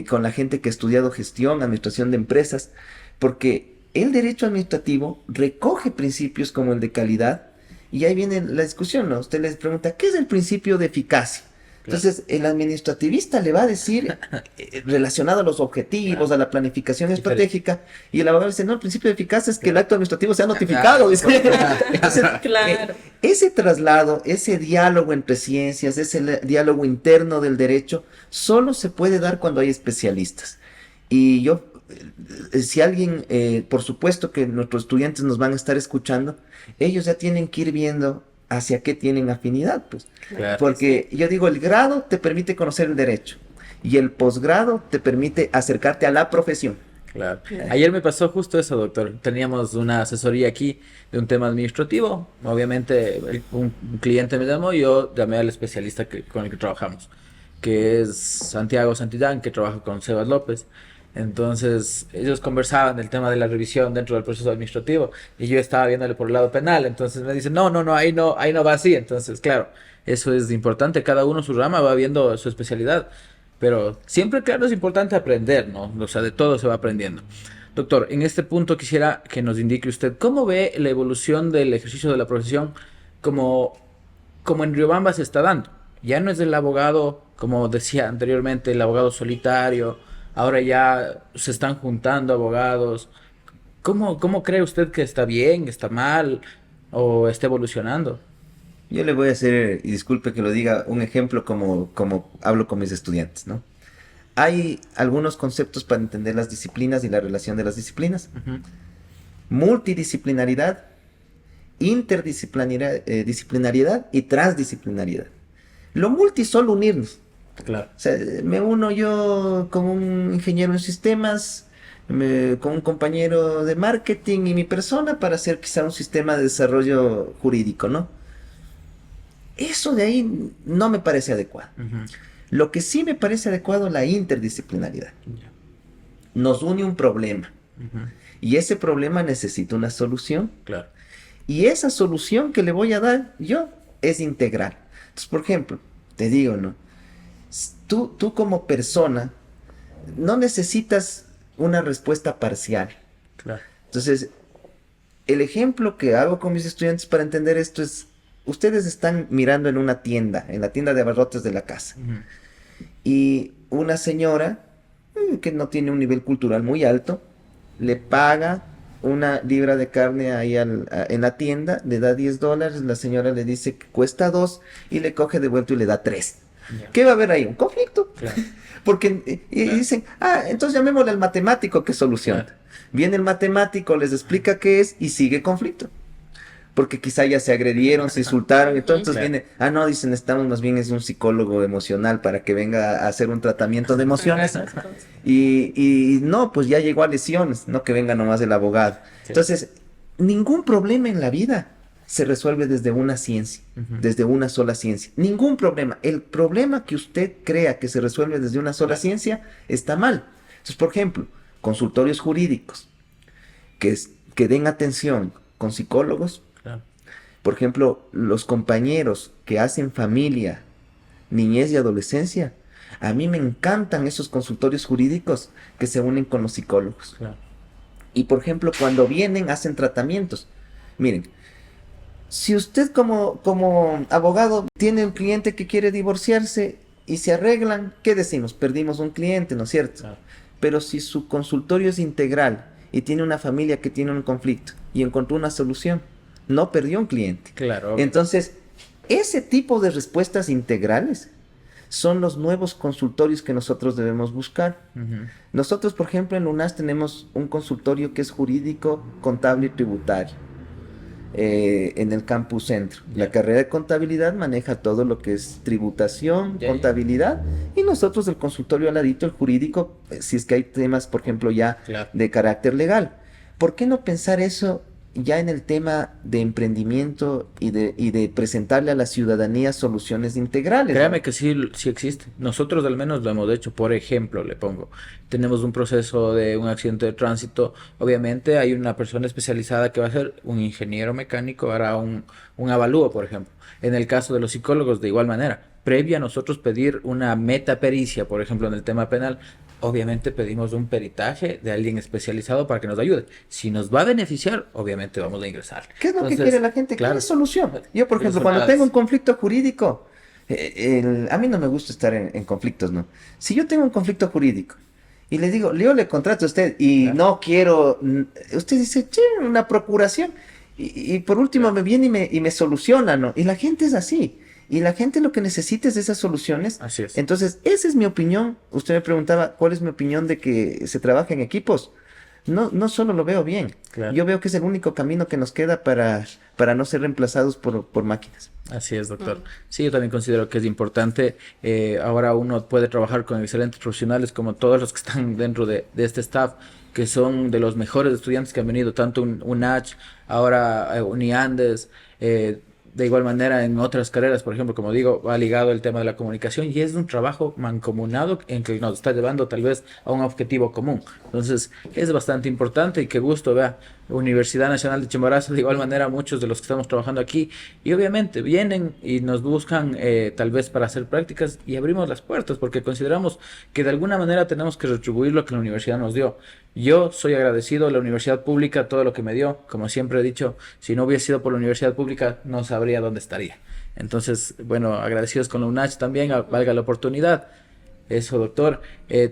con la gente que ha estudiado gestión, administración de empresas, porque el derecho administrativo recoge principios como el de calidad, y ahí viene la discusión, ¿no? Usted les pregunta, ¿qué es el principio de eficacia? Entonces, el administrativista le va a decir, relacionado a los objetivos, a la planificación estratégica, y el abogado dice, no, el principio de eficacia es que el acto administrativo sea notificado. Dice. Entonces, Claro. ese traslado, ese diálogo entre ciencias, ese diálogo interno del derecho, solo se puede dar cuando hay especialistas. Y yo, si alguien, por supuesto que nuestros estudiantes nos van a estar escuchando, ellos ya tienen que ir viendo hacia qué tienen afinidad, pues. Claro. Porque yo digo, el grado te permite conocer el derecho y el posgrado te permite acercarte a la profesión. Claro. Ayer me pasó justo eso, doctor. Teníamos una asesoría aquí de un tema administrativo. Obviamente, un cliente me llamó y yo llamé al especialista con el que trabajamos, que es Santiago Santillán, que trabaja con Sebas López. Entonces, ellos conversaban del tema de la revisión dentro del proceso administrativo y yo estaba viéndole por el lado penal. Entonces me dicen, no, ahí no va así. Entonces, claro, eso es importante. Cada uno su rama va viendo su especialidad. Pero siempre, claro, es importante aprender, ¿no? O sea, de todo se va aprendiendo. Doctor, en este punto quisiera que nos indique usted cómo ve la evolución del ejercicio de la profesión como en Riobamba se está dando. Ya no es el abogado, como decía anteriormente, el abogado solitario. Ahora ya se están juntando abogados. ¿Cómo cree usted que está bien, está mal o está evolucionando? Yo le voy a hacer, y disculpe que lo diga, un ejemplo como hablo con mis estudiantes, ¿no? Hay algunos conceptos para entender las disciplinas y la relación de las disciplinas. Ujú. Multidisciplinaridad, interdisciplinariedad, disciplinariedad y transdisciplinariedad. Lo multi es solo unirnos. Claro. O sea, me uno yo con un ingeniero en sistemas, con un compañero de marketing y mi persona para hacer quizá un sistema de desarrollo jurídico, ¿no? Eso de ahí no me parece adecuado. Ujú. Lo que sí me parece adecuado es la interdisciplinaridad. Ya. Nos une un problema Ujú. y ese problema necesita una solución. Claro. Y esa solución que le voy a dar yo es integral. Entonces, por ejemplo, te digo, ¿no? Tú como persona no necesitas una respuesta parcial. Claro. Entonces, el ejemplo que hago con mis estudiantes para entender esto es, ustedes están mirando en una tienda, en la tienda de abarrotes de la casa, Ujú. y una señora que no tiene un nivel cultural muy alto, le paga una libra de carne ahí en la tienda, le da $10, la señora le dice que cuesta 2 y le coge de vuelto y le da 3. Ya. ¿Qué va a haber ahí? Un conflicto. Claro. Porque Claro. dicen, entonces llamémosle al matemático que soluciona. Claro. Viene el matemático, les explica qué es y sigue conflicto. Porque quizá ya se agredieron, se insultaron, entonces Claro. viene, no, dicen, estamos más bien es un psicólogo emocional para que venga a hacer un tratamiento de emociones. Las cosas. Y no, pues ya llegó a lesiones, no que venga nomás el abogado. Sí. Entonces, ningún problema en la vida se resuelve desde una ciencia, Ujú. desde una sola ciencia. Ningún problema. El problema que usted crea que se resuelve desde una sola Claro. ciencia está mal. Entonces, por ejemplo, consultorios jurídicos que den atención con psicólogos. Claro. Por ejemplo, los compañeros que hacen familia, niñez y adolescencia. A mí me encantan esos consultorios jurídicos que se unen con los psicólogos. Claro. Y por ejemplo, cuando vienen, hacen tratamientos. Miren, si usted como abogado tiene un cliente que quiere divorciarse y se arreglan, ¿qué decimos? Perdimos un cliente, ¿no es cierto? Claro. Pero si su consultorio es integral y tiene una familia que tiene un conflicto y encontró una solución, no perdió un cliente. Claro. Entonces, ese tipo de respuestas integrales son los nuevos consultorios que nosotros debemos buscar. Ujú. Nosotros, por ejemplo, en UNAS tenemos un consultorio que es jurídico, contable y tributario en el campus centro. Ya. La carrera de contabilidad maneja todo lo que es tributación, Ya. contabilidad, y nosotros el consultorio al ladito, el jurídico, si es que hay temas, por ejemplo, ya Claro. de carácter legal. ¿Por qué no pensar eso ya en el tema de emprendimiento y de presentarle a la ciudadanía soluciones integrales? Créame ¿no? que sí, sí existe. Nosotros al menos lo hemos hecho. Por ejemplo, le pongo, tenemos un proceso de un accidente de tránsito. Obviamente hay una persona especializada que va a ser un ingeniero mecánico, hará un avalúo, por ejemplo. En el caso de los psicólogos, de igual manera. Previa a nosotros pedir una metapericia, por ejemplo, en el tema penal, obviamente pedimos un peritaje de alguien especializado para que nos ayude. Si nos va a beneficiar, obviamente vamos a ingresar. ¿Qué es lo que Entonces, quiere la gente? claro. ¿Qué es solución? Yo, por ejemplo, cuando Resultados. tengo un conflicto jurídico, a mí no me gusta estar en conflictos, ¿no? Si yo tengo un conflicto jurídico y le digo, yo le contrato a usted y Claro. no quiero, usted dice, che, una procuración. Y por último Claro. me viene y me soluciona, ¿no? Y la gente es así. Y la gente lo que necesita es esas soluciones. Así es. Entonces, esa es mi opinión. Usted me preguntaba, ¿cuál es mi opinión de que se trabaja en equipos? No solo lo veo bien. Claro. Yo veo que es el único camino que nos queda para no ser reemplazados por máquinas. Así es, doctor. Sí, yo también considero que es importante. Ahora uno puede trabajar con excelentes profesionales como todos los que están dentro de este staff, que son de los mejores estudiantes que han venido, tanto UNACH, ahora Uniandes, de igual manera en otras carreras, por ejemplo, como digo, va ligado el tema de la comunicación y es un trabajo mancomunado en que nos está llevando tal vez a un objetivo común. Entonces, es bastante importante y qué gusto, vea, Universidad Nacional de Chimborazo, de igual manera muchos de los que estamos trabajando aquí y obviamente vienen y nos buscan tal vez para hacer prácticas y abrimos las puertas porque consideramos que de alguna manera tenemos que retribuir lo que la universidad nos dio. Yo soy agradecido a la universidad pública, todo lo que me dio. Como siempre he dicho, si no hubiera sido por la universidad pública, no sabría dónde estaría. Entonces, bueno, agradecidos con la UNACH también, valga la oportunidad. Eso, doctor.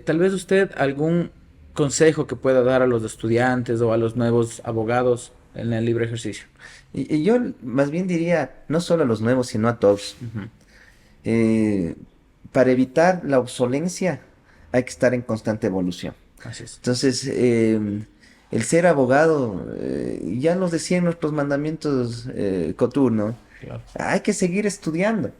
Tal vez usted algún consejo que pueda dar a los estudiantes o a los nuevos abogados en el libre ejercicio. Y yo más bien diría, no solo a los nuevos, sino a todos. Ujú. Para evitar la obsolencia hay que estar en constante evolución. Así es. Entonces, el ser abogado, ya nos decían nuestros mandamientos coturno, Claro. hay que seguir estudiando.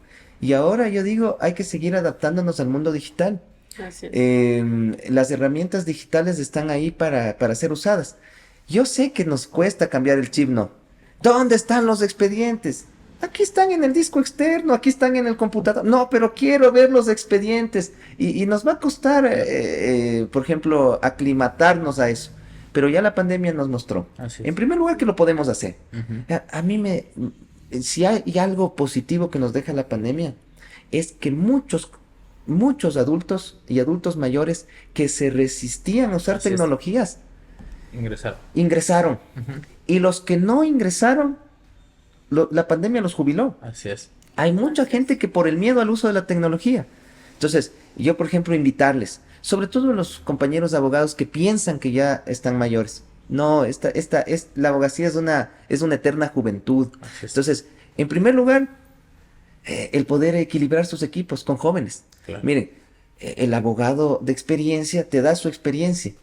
Y ahora yo digo, hay que seguir adaptándonos al mundo digital. Así es. Las herramientas digitales están ahí para ser usadas. Yo sé que nos cuesta cambiar el chip, ¿no? ¿Dónde están los expedientes? Aquí están en el disco externo, aquí están en el computador. No, pero quiero ver los expedientes. Y nos va a costar, por ejemplo, aclimatarnos a eso. Pero ya la pandemia nos mostró. Así es. En primer lugar, que lo podemos hacer. Ujú. A mí si hay algo positivo que nos deja la pandemia, es que muchos adultos y adultos mayores que se resistían a usar Así es. tecnologías, Ingresar. ingresaron. Ujú. Y los que no ingresaron, la pandemia los jubiló. Así es. Hay mucha gente que por el miedo al uso de la tecnología. Entonces, yo, por ejemplo, invitarles, sobre todo los compañeros abogados que piensan que ya están mayores. No, la abogacía es una eterna juventud. Así es. Entonces, en primer lugar, el poder equilibrar sus equipos con jóvenes. Claro. Miren, el abogado de experiencia te da su experiencia,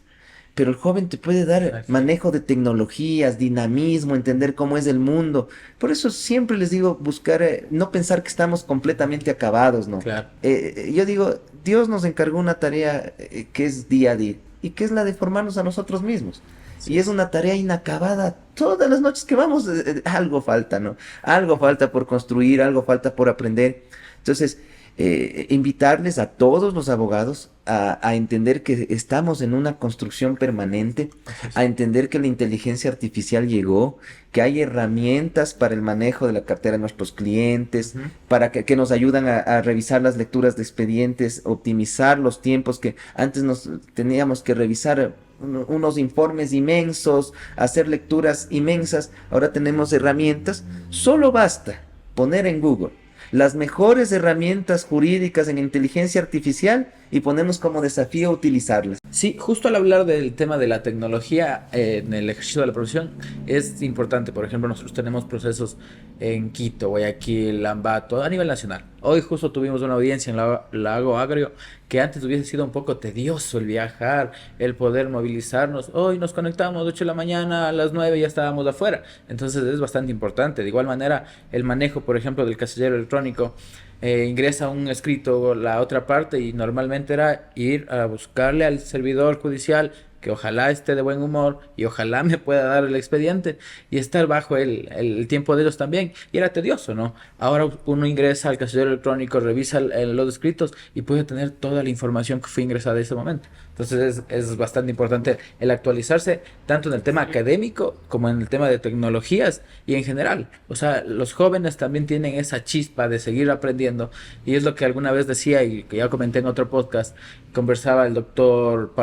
pero el joven te puede dar Exacto. manejo de tecnologías, dinamismo, entender cómo es el mundo. Por eso siempre les digo, buscar, no pensar que estamos completamente acabados, ¿no? Claro. Yo digo, Dios nos encargó una tarea que es día a día, y que es la de formarnos a nosotros mismos. Sí. Y es una tarea inacabada. Todas las noches que vamos, algo falta, ¿no? Algo falta por construir, algo falta por aprender. Entonces, invitarles a todos los abogados a entender que estamos en una construcción permanente, a entender que la inteligencia artificial llegó, que hay herramientas para el manejo de la cartera de nuestros clientes, para que nos ayudan a revisar las lecturas de expedientes, optimizar los tiempos que antes nos teníamos que revisar unos informes inmensos, hacer lecturas inmensas. Ahora tenemos herramientas. Solo basta poner en Google las mejores herramientas jurídicas en inteligencia artificial y ponernos como desafío utilizarlas. Sí, justo al hablar del tema de la tecnología en el ejercicio de la profesión, es importante. Por ejemplo, nosotros tenemos procesos en Quito, Guayaquil, Ambato, a nivel nacional. Hoy justo tuvimos una audiencia en Lago Agrio, que antes hubiese sido un poco tedioso el viajar, el poder movilizarnos. Hoy nos conectamos de 8 de la mañana, a las 9 ya estábamos afuera. Entonces es bastante importante. De igual manera, el manejo, por ejemplo, del casillero electrónico, ingresa un escrito la otra parte y normalmente era ir a buscarle al servidor judicial que ojalá esté de buen humor y ojalá me pueda dar el expediente y estar bajo el tiempo de ellos también. Y era tedioso, ¿no? Ahora uno ingresa al casillero electrónico, revisa los escritos y puede tener toda la información que fue ingresada en ese momento. Entonces es bastante importante el actualizarse tanto en el tema académico como en el tema de tecnologías y en general. O sea, los jóvenes también tienen esa chispa de seguir aprendiendo y es lo que alguna vez decía y que ya comenté en otro podcast. Conversaba el doctor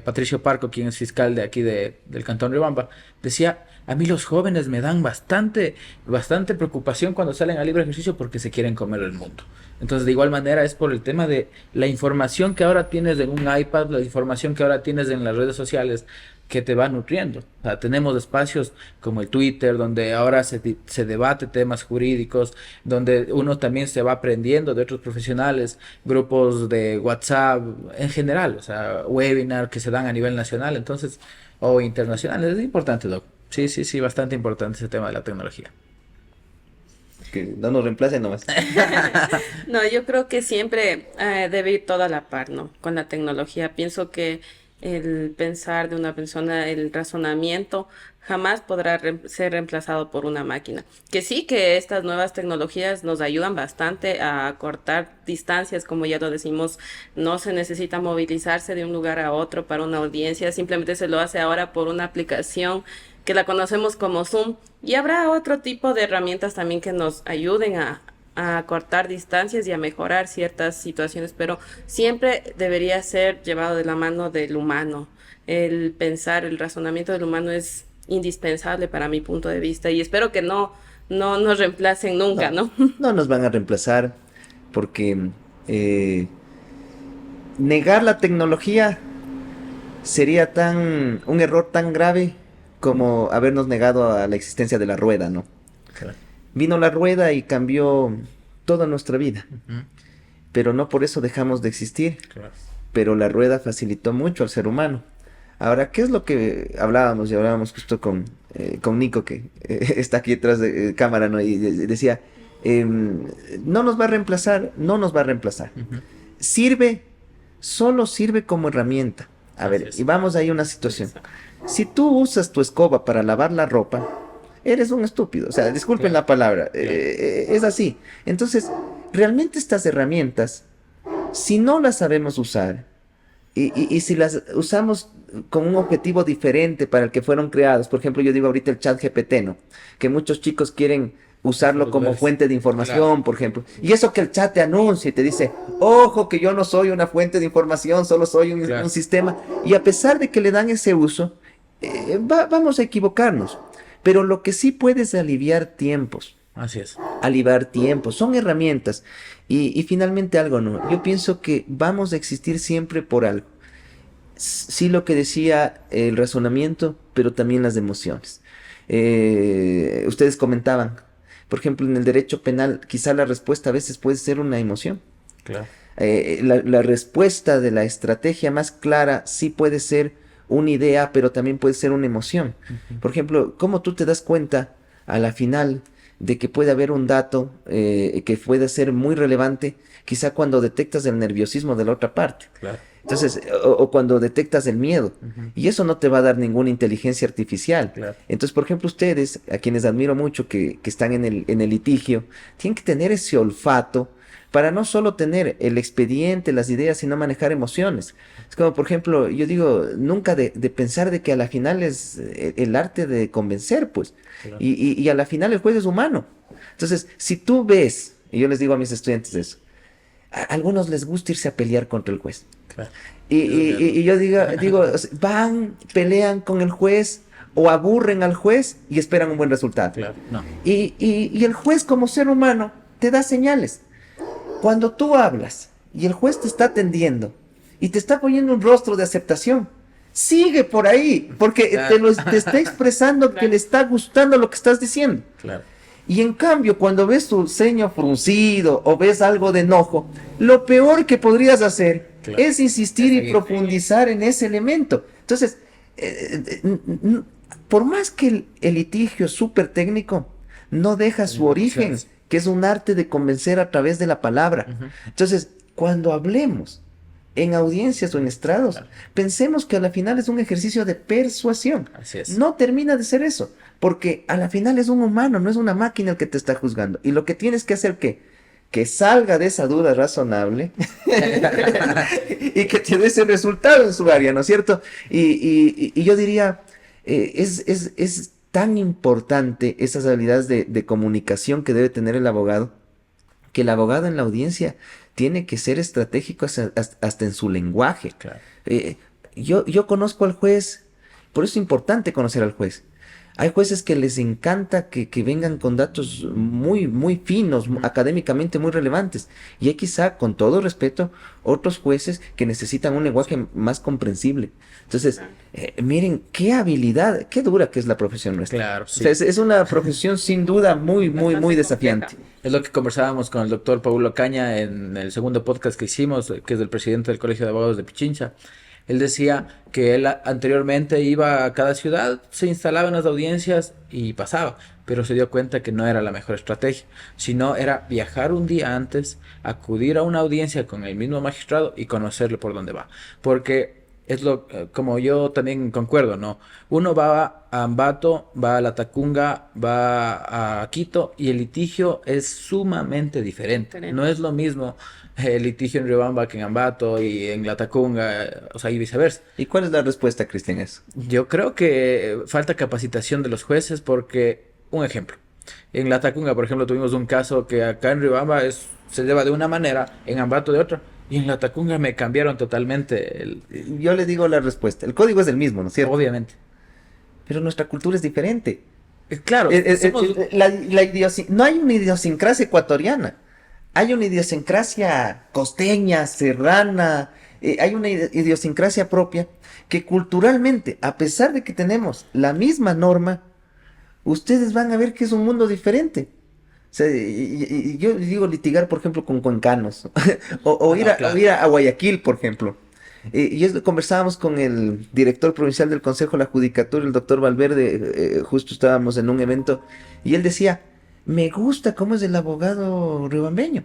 Patricio Parco, quien es fiscal de aquí del Cantón Riobamba, decía, a mí los jóvenes me dan bastante preocupación cuando salen al libre ejercicio porque se quieren comer el mundo. Entonces, de igual manera, es por el tema de la información que ahora tienes en un iPad, la información que ahora tienes en las redes sociales, que te va nutriendo. O sea, tenemos espacios como el Twitter, donde ahora se debate temas jurídicos, donde uno también se va aprendiendo de otros profesionales, grupos de WhatsApp, en general, o sea, webinar que se dan a nivel nacional, entonces, o internacional. Es importante, Doc. Sí, bastante importante ese tema de la tecnología. Que no nos reemplacen nomás. No, yo creo que siempre debe ir todo a la par, ¿no? Con la tecnología. Pienso que el pensar de una persona, el razonamiento, jamás podrá ser reemplazado por una máquina. Que sí que estas nuevas tecnologías nos ayudan bastante a cortar distancias, como ya lo decimos, no se necesita movilizarse de un lugar a otro para una audiencia, simplemente se lo hace ahora por una aplicación que la conocemos como Zoom, y habrá otro tipo de herramientas también que nos ayuden a cortar distancias y a mejorar ciertas situaciones, pero siempre debería ser llevado de la mano del humano. El pensar, el razonamiento del humano es indispensable para mi punto de vista y espero que no nos reemplacen nunca, ¿no? No nos van a reemplazar porque negar la tecnología sería un error tan grave como habernos negado a la existencia de la rueda, ¿no? Claro. Vino la rueda y cambió toda nuestra vida, Ujú. pero no por eso dejamos de existir. Claro. Pero la rueda facilitó mucho al ser humano. Ahora, ¿qué es lo que hablábamos? Y hablábamos justo con Nico, que está aquí detrás de cámara, ¿no? Y decía, no nos va a reemplazar, no nos va a reemplazar. Ujú. Solo sirve como herramienta. A ver, Así es. y vamos ahí a una situación. Si tú usas tu escoba para lavar la ropa, eres un estúpido. O sea, disculpen Claro. la palabra, Claro. es así. Entonces, realmente estas herramientas, si no las sabemos usar, y si las usamos con un objetivo diferente para el que fueron creados, por ejemplo, yo digo ahorita el chat GPT, ¿no? Que muchos chicos quieren usarlo como fuente de información, Claro. por ejemplo. Y eso que el chat te anuncia y te dice, ojo, que yo no soy una fuente de información, solo soy Claro. un sistema. Y a pesar de que le dan ese uso, vamos a equivocarnos. Pero lo que sí puede es aliviar tiempos. Así es. a liberar tiempo, son herramientas. Y finalmente algo, ¿no? Yo pienso que vamos a existir siempre por algo. Sí, lo que decía el razonamiento, pero también las emociones. Ustedes comentaban, por ejemplo, en el derecho penal, quizá la respuesta a veces puede ser una emoción. Claro. La respuesta de la estrategia más clara sí puede ser una idea, pero también puede ser una emoción. Por ejemplo, ¿cómo tú te das cuenta a la final de que puede haber un dato que puede ser muy relevante, quizá cuando detectas el nerviosismo de la otra parte? Claro. Entonces, o cuando detectas el miedo. Y eso no te va a dar ninguna inteligencia artificial. Claro. Entonces, por ejemplo, ustedes, a quienes admiro mucho que están en el litigio, tienen que tener ese olfato para no solo tener el expediente, las ideas, sino manejar emociones. Es como, por ejemplo, yo digo, nunca de pensar de que a la final es el arte de convencer, pues. Claro. Y a la final el juez es humano. Entonces, si tú ves, y yo les digo a mis estudiantes eso, a algunos les gusta irse a pelear contra el juez. Claro. Y yo digo, o sea, van, pelean con el juez o aburren al juez y esperan un buen resultado. Claro. No. Y el juez como ser humano te da señales. Cuando tú hablas y el juez te está atendiendo y te está poniendo un rostro de aceptación, sigue por ahí, porque Claro. te está expresando que le está gustando lo que estás diciendo. Claro. Y en cambio, cuando ves tu ceño fruncido o ves algo de enojo, lo peor que podrías hacer Claro. es insistir Es y seguir. profundizar en ese elemento. Entonces, por más que el litigio es súper técnico, no deja su origen, Emociones. que es un arte de convencer a través de la palabra. Ujú. Entonces, cuando hablemos en audiencias o en estrados, Claro. pensemos que a la final es un ejercicio de persuasión. Así es. No termina de ser eso, porque a la final es un humano, no es una máquina el que te está juzgando. Y lo que tienes que hacer que salga de esa duda razonable y que te dé ese resultado en su área, ¿no es cierto? Y yo diría, es tan importante esas habilidades de comunicación que debe tener el abogado, que el abogado en la audiencia tiene que ser estratégico hasta en su lenguaje. Claro. Yo conozco al juez, por eso es importante conocer al juez. Hay jueces que les encanta que vengan con datos muy, muy finos, académicamente muy relevantes. Y hay quizá, con todo respeto, otros jueces que necesitan un lenguaje más comprensible. Entonces, miren qué habilidad, qué dura que es la profesión nuestra. Claro, O sí. sea, es una profesión sin duda muy, muy, Bastante muy desafiante. compleja. Es lo que conversábamos con el doctor Paulo Caña en el segundo podcast que hicimos, que es del presidente del Colegio de Abogados de Pichincha. Él decía que él anteriormente iba a cada ciudad, se instalaba en las audiencias y pasaba, pero se dio cuenta que no era la mejor estrategia, sino era viajar un día antes, acudir a una audiencia con el mismo magistrado y conocerle por dónde va. Porque es como yo también concuerdo, ¿no? Uno va a Ambato, va a La Tacunga, va a Quito y el litigio es sumamente diferente. Diferente. No es lo mismo el litigio en Riobamba que en Ambato y en La Tacunga, o sea, y viceversa. ¿Y cuál es la respuesta, Cristian, a eso? Yo creo que falta capacitación de los jueces porque, un ejemplo, en La Tacunga, por ejemplo, tuvimos un caso que acá en Riobamba se lleva de una manera, en Ambato de otra, y en La Tacunga me cambiaron totalmente, Yo le digo la respuesta. El código es el mismo, ¿no es cierto? obviamente. Pero nuestra cultura es diferente. Claro, somos... No hay una idiosincrasia ecuatoriana. Hay una idiosincrasia costeña, serrana. Hay una idiosincrasia propia que culturalmente, a pesar de que tenemos la misma norma, ustedes van a ver que es un mundo diferente. O sea, y yo digo litigar, por ejemplo, con cuencanos. O ir claro. o ir a Guayaquil, por ejemplo. Conversábamos con el director provincial del Consejo de la Judicatura, el doctor Valverde, justo estábamos en un evento, y él decía, me gusta cómo es el abogado riobambeño,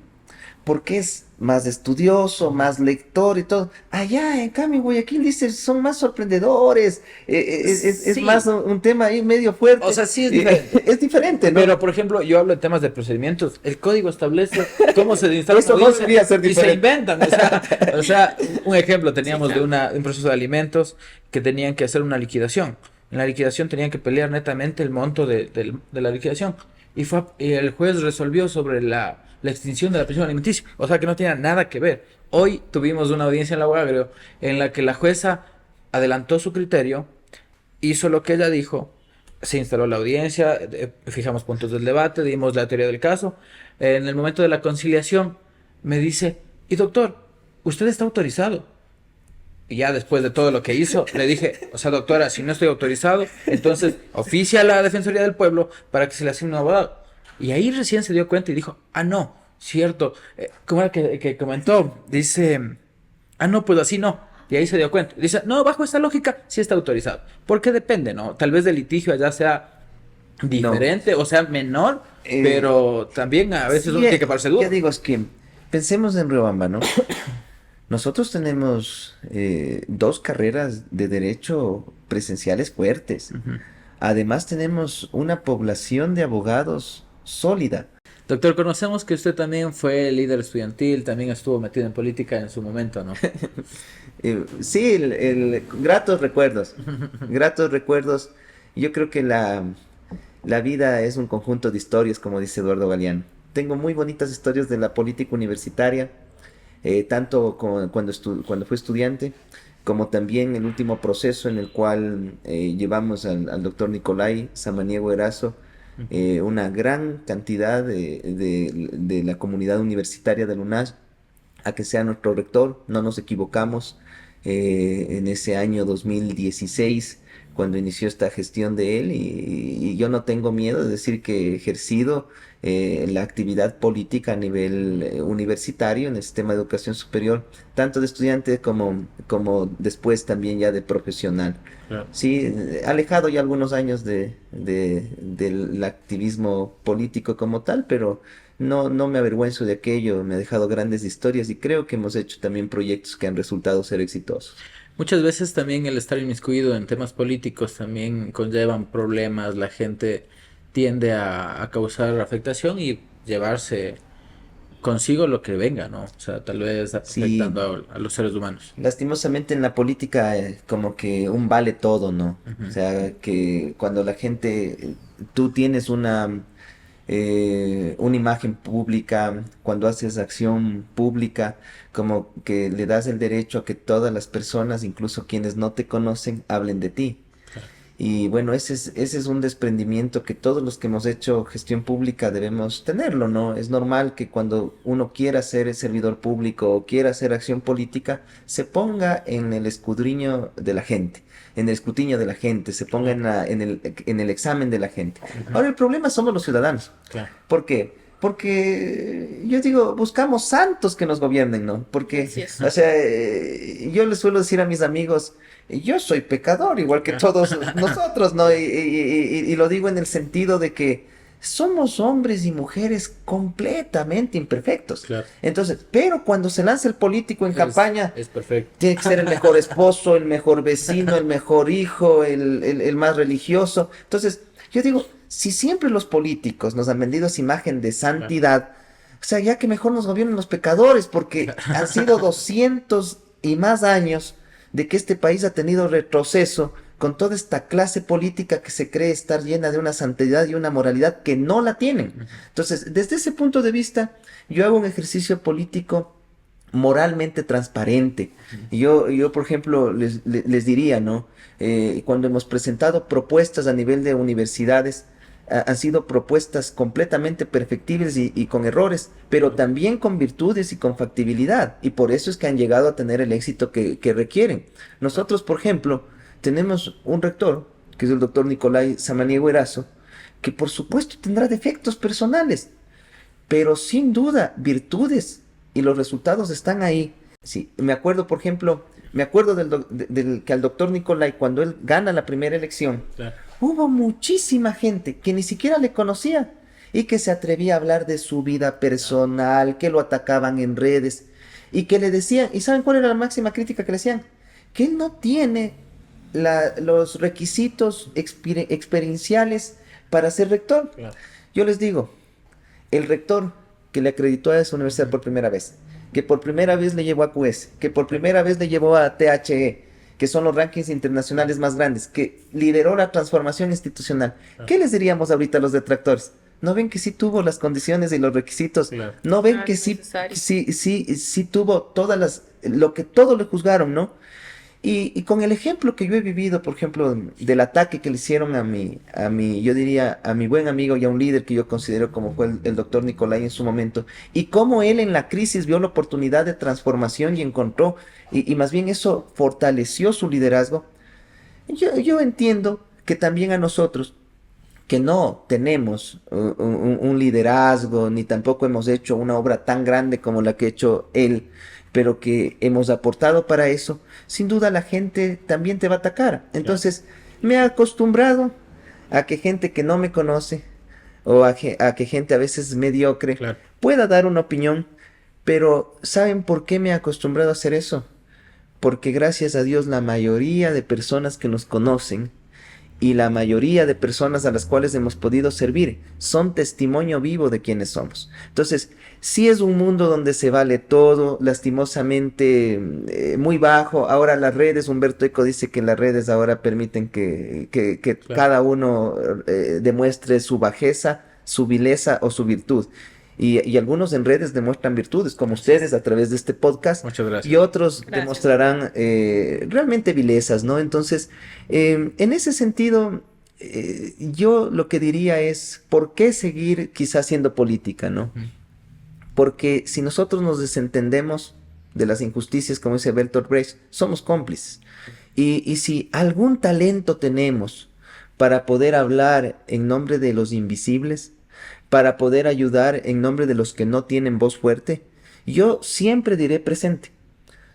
porque es más estudioso, más lector y todo. Allá, en cambio, en Guayaquil, dice, son más sorprendedores, es Sí. más un tema ahí medio fuerte. O sea, sí es diferente. Es diferente, ¿no? Pero, por ejemplo, yo hablo de temas de procedimientos. El código establece cómo se instala Eso una no audiencia debería ser y se diferente. inventan. O sea, un ejemplo, teníamos Sí, claro. de un proceso de alimentos que tenían que hacer una liquidación. En la liquidación tenían que pelear netamente el monto de la liquidación. Y el juez resolvió sobre la extinción de la pensión alimenticia. O sea, que no tenía nada que ver. Hoy tuvimos una audiencia en la UAGREO en la que la jueza adelantó su criterio, hizo lo que ella dijo, se instaló la audiencia, fijamos puntos del debate, dimos la teoría del caso. En el momento de la conciliación me dice, y doctor, usted está autorizado. Y ya después de todo lo que hizo, le dije, o sea, doctora, si no estoy autorizado, entonces oficia a la Defensoría del Pueblo para que se le asigne un abogado. Y ahí recién se dio cuenta y dijo, ah, no, cierto. ¿Cómo era que comentó? Dice, ah, no, pues así no. Y ahí se dio cuenta. Dice, no, bajo esta lógica sí está autorizado. Porque depende, ¿no? Tal vez el litigio allá sea No. diferente o sea menor, Eh, pero también a veces Sí, uno tiene que pagarse duro. ya digo, es que pensemos en Riobamba, ¿no? Nosotros tenemos 2 carreras de derecho presenciales fuertes. Ujú. Además tenemos una población de abogados sólida. Doctor, conocemos que usted también fue líder estudiantil, también estuvo metido en política en su momento, ¿no? Sí, gratos recuerdos, gratos recuerdos. Yo creo que la vida es un conjunto de historias, como dice Eduardo Galeano. Tengo muy bonitas historias de la política universitaria, tanto cuando fui estudiante, como también el último proceso en el cual llevamos al doctor Nicolai Samaniego Erazo, una gran cantidad de la comunidad universitaria de UNAS a que sea nuestro rector. No nos equivocamos en ese año 2016 cuando inició esta gestión de él y yo no tengo miedo de decir que he ejercido la actividad política a nivel universitario en el sistema de educación superior, tanto de estudiante como después también ya de profesional. Claro. Sí, alejado ya algunos años del activismo político como tal, pero no me avergüenzo de aquello, me ha dejado grandes historias y creo que hemos hecho también proyectos que han resultado ser exitosos. Muchas veces también el estar inmiscuido en temas políticos también conllevan problemas, la gente tiende a causar afectación y llevarse consigo lo que venga, ¿no? O sea, tal vez Sí, afectando a los seres humanos. lastimosamente en la política como que un vale todo, ¿no? O Ujú. sea, que cuando la gente, tú tienes una imagen pública, cuando haces acción pública, como que le das el derecho a que todas las personas, incluso quienes no te conocen, hablen de ti. Y bueno, ese es un desprendimiento que todos los que hemos hecho gestión pública debemos tenerlo, ¿no? Es normal que cuando uno quiera ser servidor público o quiera hacer acción política, se ponga en el escudriño de la gente, en el escrutinio de la gente, se ponga en el examen de la gente. Ahora, el problema somos los ciudadanos. Claro. ¿Por qué? Porque yo digo, buscamos santos que nos gobiernen, ¿no? Porque, Así es. o sea, yo les suelo decir a mis amigos, yo soy pecador, igual que todos nosotros, ¿no? Y lo digo en el sentido de que somos hombres y mujeres completamente imperfectos. Claro. Entonces, pero cuando se lanza el político en campaña, Es perfecto. tiene que ser el mejor esposo, el mejor vecino, el mejor hijo, el más religioso. Entonces, yo digo, si siempre los políticos nos han vendido esa imagen de santidad, o sea, ya que mejor nos gobiernen los pecadores, porque han sido 200 y más años de que este país ha tenido retroceso con toda esta clase política que se cree estar llena de una santidad y una moralidad que no la tienen. Entonces, desde ese punto de vista, yo hago un ejercicio político moralmente transparente. Yo por ejemplo, les diría, ¿no? Cuando hemos presentado propuestas a nivel de universidades, han sido propuestas completamente perfectibles y con errores, pero también con virtudes y con factibilidad. Y por eso es que han llegado a tener el éxito que requieren. Nosotros, por ejemplo, tenemos un rector, que es el doctor Nicolai Samaniego Erazo, que por supuesto tendrá defectos personales, pero sin duda virtudes y los resultados están ahí. Sí, me acuerdo, por ejemplo, me acuerdo del que al doctor Nicolai, cuando él gana la primera elección, Claro. hubo muchísima gente que ni siquiera le conocía y que se atrevía a hablar de su vida personal, que lo atacaban en redes y que le decían, ¿y saben cuál era la máxima crítica que le decían? Que él no tiene los requisitos experienciales para ser rector. Claro. Yo les digo, el rector que le acreditó a esa universidad por primera vez, que por primera vez le llevó a QS, que por primera vez le llevó a THE, que son los rankings internacionales más grandes, que lideró la transformación institucional. ¿Qué les diríamos ahorita a los detractores? ¿No ven que sí tuvo las condiciones y los requisitos? Claro. ¿No ven Ah, que es sí, necesario. sí tuvo lo que todo le juzgaron, ¿no? Y con el ejemplo que yo he vivido, por ejemplo, del ataque que le hicieron yo diría, a mi buen amigo y a un líder que yo considero como fue el doctor Nicolai en su momento, y cómo él en la crisis vio la oportunidad de transformación y encontró, y más bien eso fortaleció su liderazgo. Yo entiendo que también a nosotros, que no tenemos un liderazgo, ni tampoco hemos hecho una obra tan grande como la que ha hecho él, pero que hemos aportado para eso, sin duda la gente también te va a atacar. Entonces, me he acostumbrado a que gente que no me conoce, o a que gente a veces mediocre, Claro. pueda dar una opinión, pero ¿saben por qué me he acostumbrado a hacer eso? Porque gracias a Dios la mayoría de personas que nos conocen y la mayoría de personas a las cuales hemos podido servir son testimonio vivo de quienes somos. Entonces, sí es un mundo donde se vale todo, lastimosamente muy bajo. Ahora las redes, Humberto Eco dice que las redes ahora permiten que Claro. cada uno demuestre su bajeza, su vileza o su virtud. Y algunos en redes demuestran virtudes, como ustedes a través de este podcast. Muchas gracias. Y otros Gracias. demostrarán realmente vilezas, ¿no? Entonces, en ese sentido, yo lo que diría es, ¿por qué seguir quizás haciendo política, no? Porque si nosotros nos desentendemos de las injusticias, como dice Bertolt Brecht, somos cómplices. Y si algún talento tenemos para poder hablar en nombre de los invisibles, para poder ayudar en nombre de los que no tienen voz fuerte, yo siempre diré presente.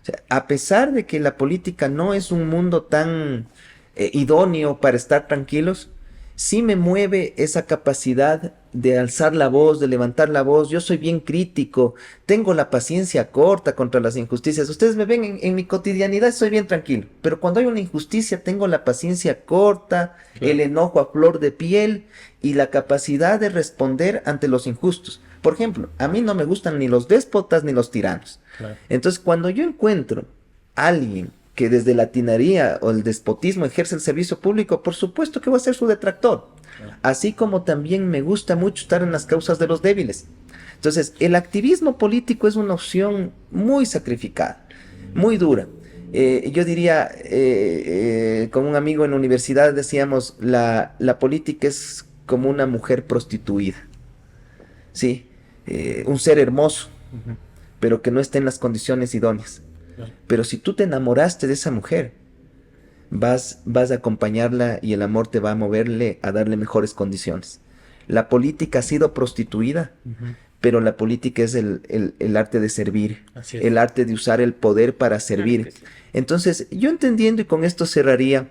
O sea, a pesar de que la política no es un mundo tan idóneo para estar tranquilos, sí me mueve esa capacidad de alzar la voz, de levantar la voz. Yo soy bien crítico, tengo la paciencia corta contra las injusticias. Ustedes me ven en mi cotidianidad, soy bien tranquilo, pero cuando hay una injusticia tengo la paciencia corta, Claro. el enojo a flor de piel y la capacidad de responder ante los injustos. Por ejemplo, a mí no me gustan ni los déspotas ni los tiranos. Claro. Entonces, cuando yo encuentro a alguien que desde la tiranería o el despotismo ejerce el servicio público, por supuesto que voy a ser su detractor. Así como también me gusta mucho estar en las causas de los débiles. Entonces, el activismo político es una opción muy sacrificada, muy dura. Yo diría, con un amigo en la universidad decíamos, la política es como una mujer prostituida. Sí, un ser hermoso, Ujú. pero que no esté en las condiciones idóneas. Claro. Pero si tú te enamoraste de esa mujer, vas a acompañarla y el amor te va a moverle a darle mejores condiciones. La política ha sido prostituida, Ujú. pero la política es el arte de servir, Así es. el arte de usar el poder para servir. Claro que sí. Entonces, yo entendiendo, y con esto cerraría,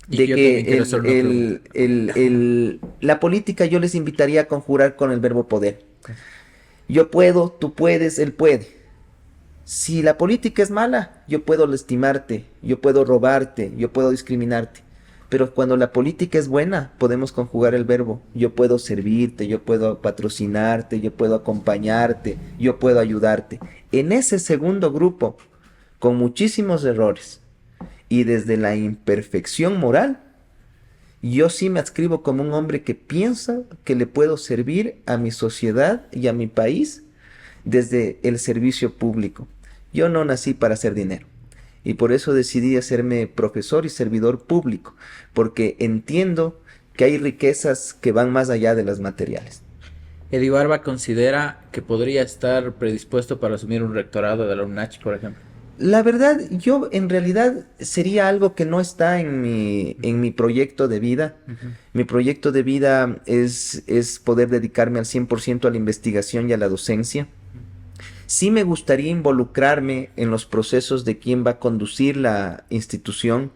Y de yo también que quiero hacer una pregunta. la política yo les invitaría a conjurar con el verbo poder. Yo puedo, tú puedes, él puede. Si la política es mala, yo puedo lastimarte, yo puedo robarte, yo puedo discriminarte. Pero cuando la política es buena, podemos conjugar el verbo. Yo puedo servirte, yo puedo patrocinarte, yo puedo acompañarte, yo puedo ayudarte. En ese segundo grupo, con muchísimos errores y desde la imperfección moral, yo sí me adscribo como un hombre que piensa que le puedo servir a mi sociedad y a mi país desde el servicio público. Yo no nací para hacer dinero y por eso decidí hacerme profesor y servidor público, porque entiendo que hay riquezas que van más allá de las materiales. Eddie Barba considera que podría estar predispuesto para asumir un rectorado de la UNACH, por ejemplo. La verdad, yo en realidad sería algo que no está en mi proyecto de vida. Mi proyecto de vida es poder dedicarme al 100% a la investigación y a la docencia. Sí me gustaría involucrarme en los procesos de quién va a conducir la institución,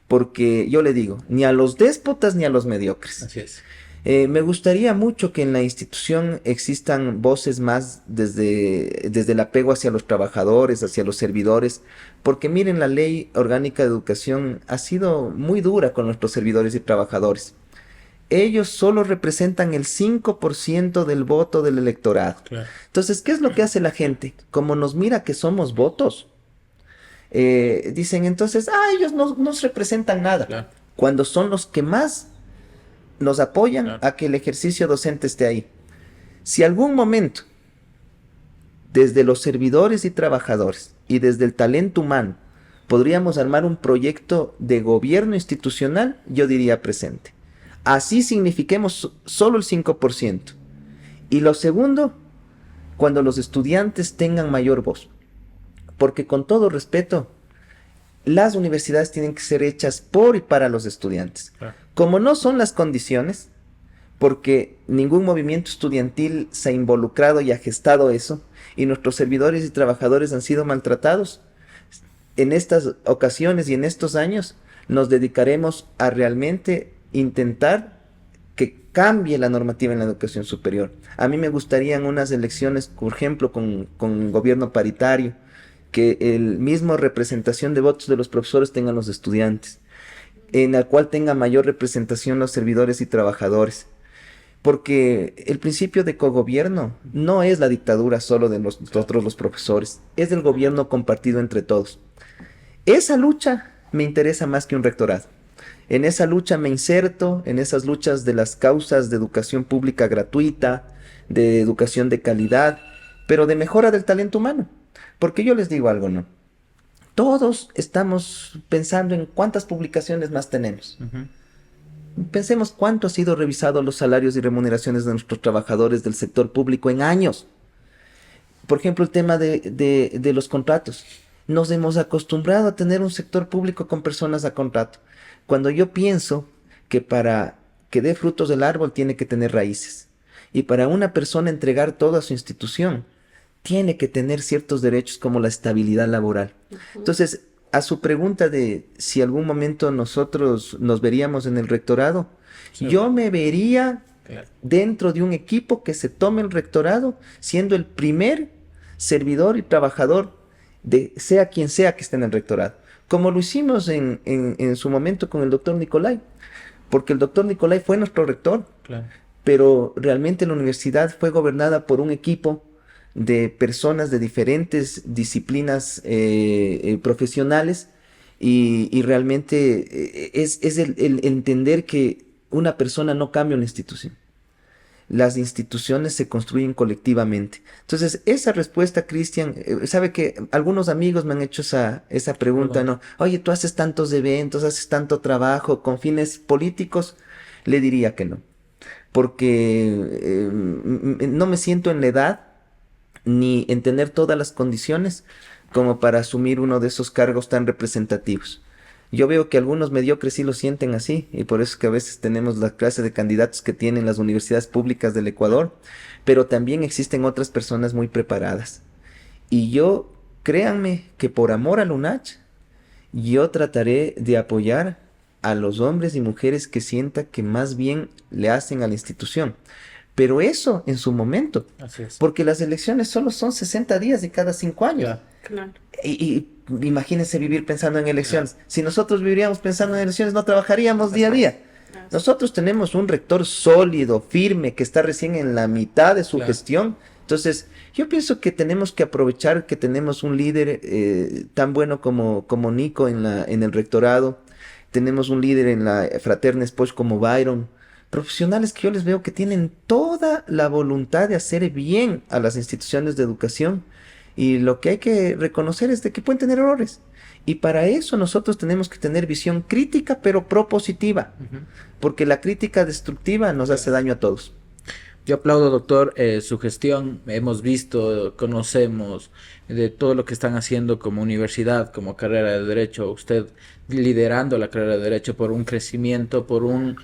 porque yo le digo, ni a los déspotas ni a los mediocres. Así es. Me gustaría mucho que en la institución existan voces más desde el apego hacia los trabajadores, hacia los servidores, porque miren, la ley orgánica de educación ha sido muy dura con nuestros servidores y trabajadores. Ellos solo representan el 5% del voto del electorado. Claro. Entonces, ¿qué es lo que hace la gente? Como nos mira que somos votos, dicen entonces, ellos no nos representan nada. Claro. Cuando son los que más nos apoyan Claro. a que el ejercicio docente esté ahí. Si algún momento, desde los servidores y trabajadores y desde el talento humano, podríamos armar un proyecto de gobierno institucional, yo diría presente. Así signifiquemos solo el 5%. Y lo segundo, cuando los estudiantes tengan mayor voz. Porque con todo respeto, las universidades tienen que ser hechas por y para los estudiantes. Claro. Como no son las condiciones, porque ningún movimiento estudiantil se ha involucrado y ha gestado eso, y nuestros servidores y trabajadores han sido maltratados, en estas ocasiones y en estos años nos dedicaremos a realmente intentar que cambie la normativa en la educación superior. A mí me gustarían unas elecciones, por ejemplo, con gobierno paritario, que el mismo representación de votos de los profesores tengan los estudiantes, en la cual tenga mayor representación los servidores y trabajadores. Porque el principio de cogobierno no es la dictadura solo de nosotros los profesores, es el gobierno compartido entre todos. Esa lucha me interesa más que un rectorado. En esa lucha me inserto, en esas luchas de las causas de educación pública gratuita, de educación de calidad, pero de mejora del talento humano. Porque yo les digo algo, ¿no? Todos estamos pensando en cuántas publicaciones más tenemos. Pensemos cuánto ha sido revisado los salarios y remuneraciones de nuestros trabajadores del sector público en años. Por ejemplo, el tema de los contratos. Nos hemos acostumbrado a tener un sector público con personas a contrato. Cuando yo pienso que para que dé frutos el árbol tiene que tener raíces. Y para una persona entregar toda su institución, tiene que tener ciertos derechos como la estabilidad laboral. Entonces, a su pregunta de si algún momento nosotros nos veríamos en el rectorado, sí, yo me vería dentro de un equipo que se tome el rectorado, siendo el primer servidor y trabajador de sea quien sea que esté en el rectorado, como lo hicimos en su momento con el doctor Nicolai, porque el doctor Nicolai fue nuestro rector, pero realmente la universidad fue gobernada por un equipo de personas de diferentes disciplinas profesionales y realmente es el entender que una persona no cambia una institución. Las instituciones se construyen colectivamente. Entonces, esa respuesta, Cristian, sabe que algunos amigos me han hecho esa pregunta, ¿no? Oye, tú haces tantos eventos, haces tanto trabajo con fines políticos. Le diría que no, porque no me siento en la edad ni en tener todas las condiciones como para asumir uno de esos cargos tan representativos. Yo veo que algunos mediocres sí lo sienten así, y por eso es que a veces tenemos la clase de candidatos que tienen las universidades públicas del Ecuador, pero también existen otras personas muy preparadas. Y yo, créanme que por amor a la UNACH, yo trataré de apoyar a los hombres y mujeres que sienta que más bien le hacen a la institución. Pero eso en su momento, porque las elecciones solo son 60 días de cada 5 años. Claro. Y imagínense vivir pensando en elecciones. Si nosotros viviríamos pensando en elecciones, no trabajaríamos día a día. Nosotros tenemos un rector sólido, firme, que está recién en la mitad de su gestión. Entonces, yo pienso que tenemos que aprovechar que tenemos un líder tan bueno como Nico en el rectorado. Tenemos un líder en la Fraterna Spoch como Byron. Profesionales que yo les veo que tienen toda la voluntad de hacer bien a las instituciones de educación. Y lo que hay que reconocer es de que pueden tener errores. Y para eso nosotros tenemos que tener visión crítica, pero propositiva. Porque la crítica destructiva nos hace daño a todos. Yo aplaudo, doctor, su gestión. Hemos visto, conocemos de todo lo que están haciendo como universidad, como carrera de Derecho. Usted liderando la carrera de Derecho por un crecimiento, por una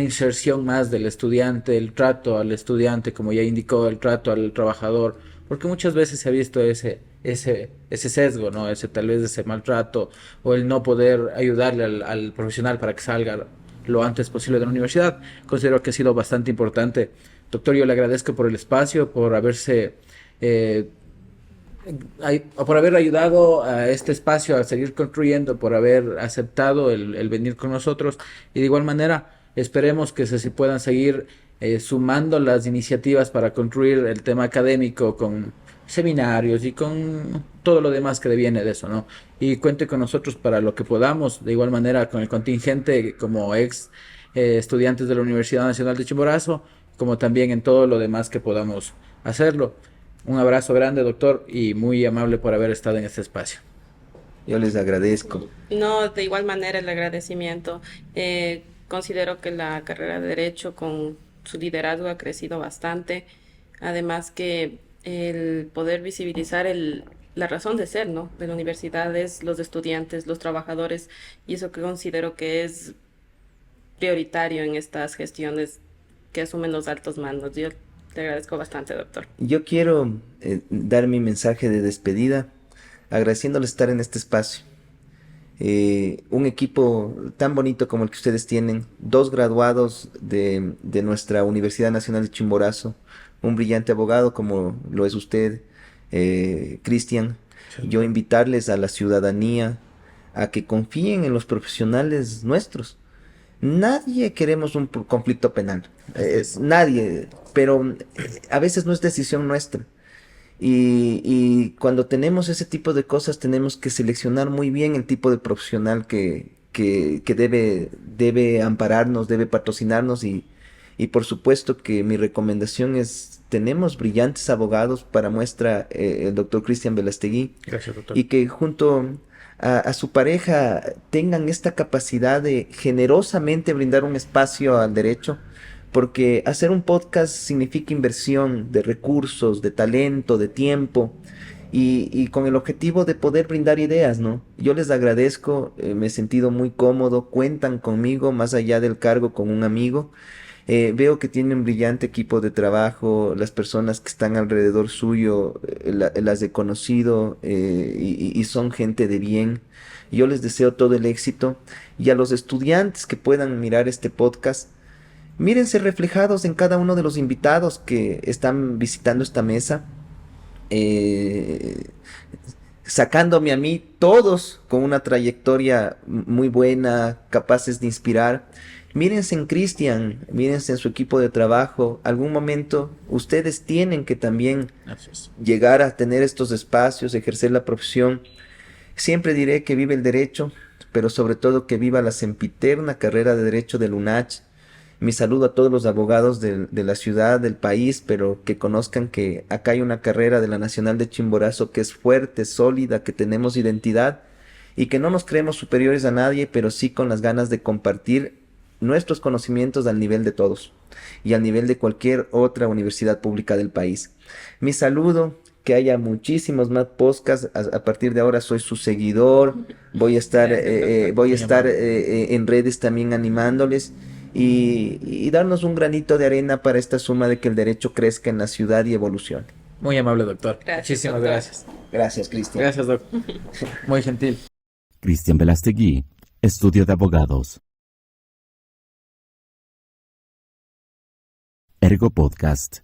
inserción más del estudiante, el trato al estudiante, como ya indicó, el trato al trabajador. Porque muchas veces se ha visto ese sesgo, ¿no? Tal vez ese maltrato o el no poder ayudarle al profesional para que salga lo antes posible de la universidad. Considero que ha sido bastante importante. Doctor, yo le agradezco por el espacio, por por haber ayudado a este espacio a seguir construyendo, por haber aceptado el venir con nosotros. Y de igual manera, esperemos que se puedan seguir sumando las iniciativas para construir el tema académico con seminarios y con todo lo demás que deviene de eso, ¿no? Y cuente con nosotros para lo que podamos, de igual manera con el contingente como estudiantes de la Universidad Nacional de Chimborazo, como también en todo lo demás que podamos hacerlo. Un abrazo grande, doctor, y muy amable por haber estado en este espacio. Yo les agradezco. No, de igual manera el agradecimiento. Considero que la carrera de Derecho con su liderazgo ha crecido bastante. Además que el poder visibilizar la razón de ser, ¿no? De la universidad es los estudiantes, los trabajadores, y eso que considero que es prioritario en estas gestiones que asumen los altos mandos. Yo le agradezco bastante, doctor. Yo quiero dar mi mensaje de despedida agradeciéndoles estar en este espacio. Un equipo tan bonito como el que ustedes tienen, dos graduados de nuestra Universidad Nacional de Chimborazo, un brillante abogado como lo es usted, Cristian. Yo invitarles a la ciudadanía a que confíen en los profesionales nuestros. Nadie queremos un conflicto penal, nadie, pero a veces no es decisión nuestra. Y cuando tenemos ese tipo de cosas tenemos que seleccionar muy bien el tipo de profesional que debe ampararnos, debe patrocinarnos y por supuesto que mi recomendación es, tenemos brillantes abogados para muestra el doctor Cristian Velastegui. Gracias, doctor. Y que junto a su pareja tengan esta capacidad de generosamente brindar un espacio al derecho, porque hacer un podcast significa inversión de recursos, de talento, de tiempo, y con el objetivo de poder brindar ideas, ¿no? Yo les agradezco, me he sentido muy cómodo, cuentan conmigo, más allá del cargo, con un amigo. Veo que tienen un brillante equipo de trabajo, las personas que están alrededor suyo, las he conocido y son gente de bien. Yo les deseo todo el éxito y a los estudiantes que puedan mirar este podcast, mírense reflejados en cada uno de los invitados que están visitando esta mesa, eh, sacándome a mí, todos con una trayectoria muy buena, capaces de inspirar. Mírense en Cristian, mírense en su equipo de trabajo. Algún momento ustedes tienen que también llegar a tener estos espacios, ejercer la profesión. Siempre diré que vive el derecho, pero sobre todo que viva la sempiterna carrera de Derecho del UNACH. Mi saludo a todos los abogados de la ciudad, del país, pero que conozcan que acá hay una carrera de la Nacional de Chimborazo que es fuerte, sólida, que tenemos identidad y que no nos creemos superiores a nadie, pero sí con las ganas de compartir nuestros conocimientos al nivel de todos y al nivel de cualquier otra universidad pública del país. Mi saludo, que haya muchísimos más podcasts. A partir de ahora soy su seguidor, voy a estar, en redes también animándoles y darnos un granito de arena para esta suma de que el derecho crezca en la ciudad y evolucione. Muy amable, doctor. Gracias, Muchísimas doctor. gracias. Gracias, Cristian. Gracias, doctor. Muy gentil. Cristian Velastegui, Estudio de Abogados. Ergo Podcast.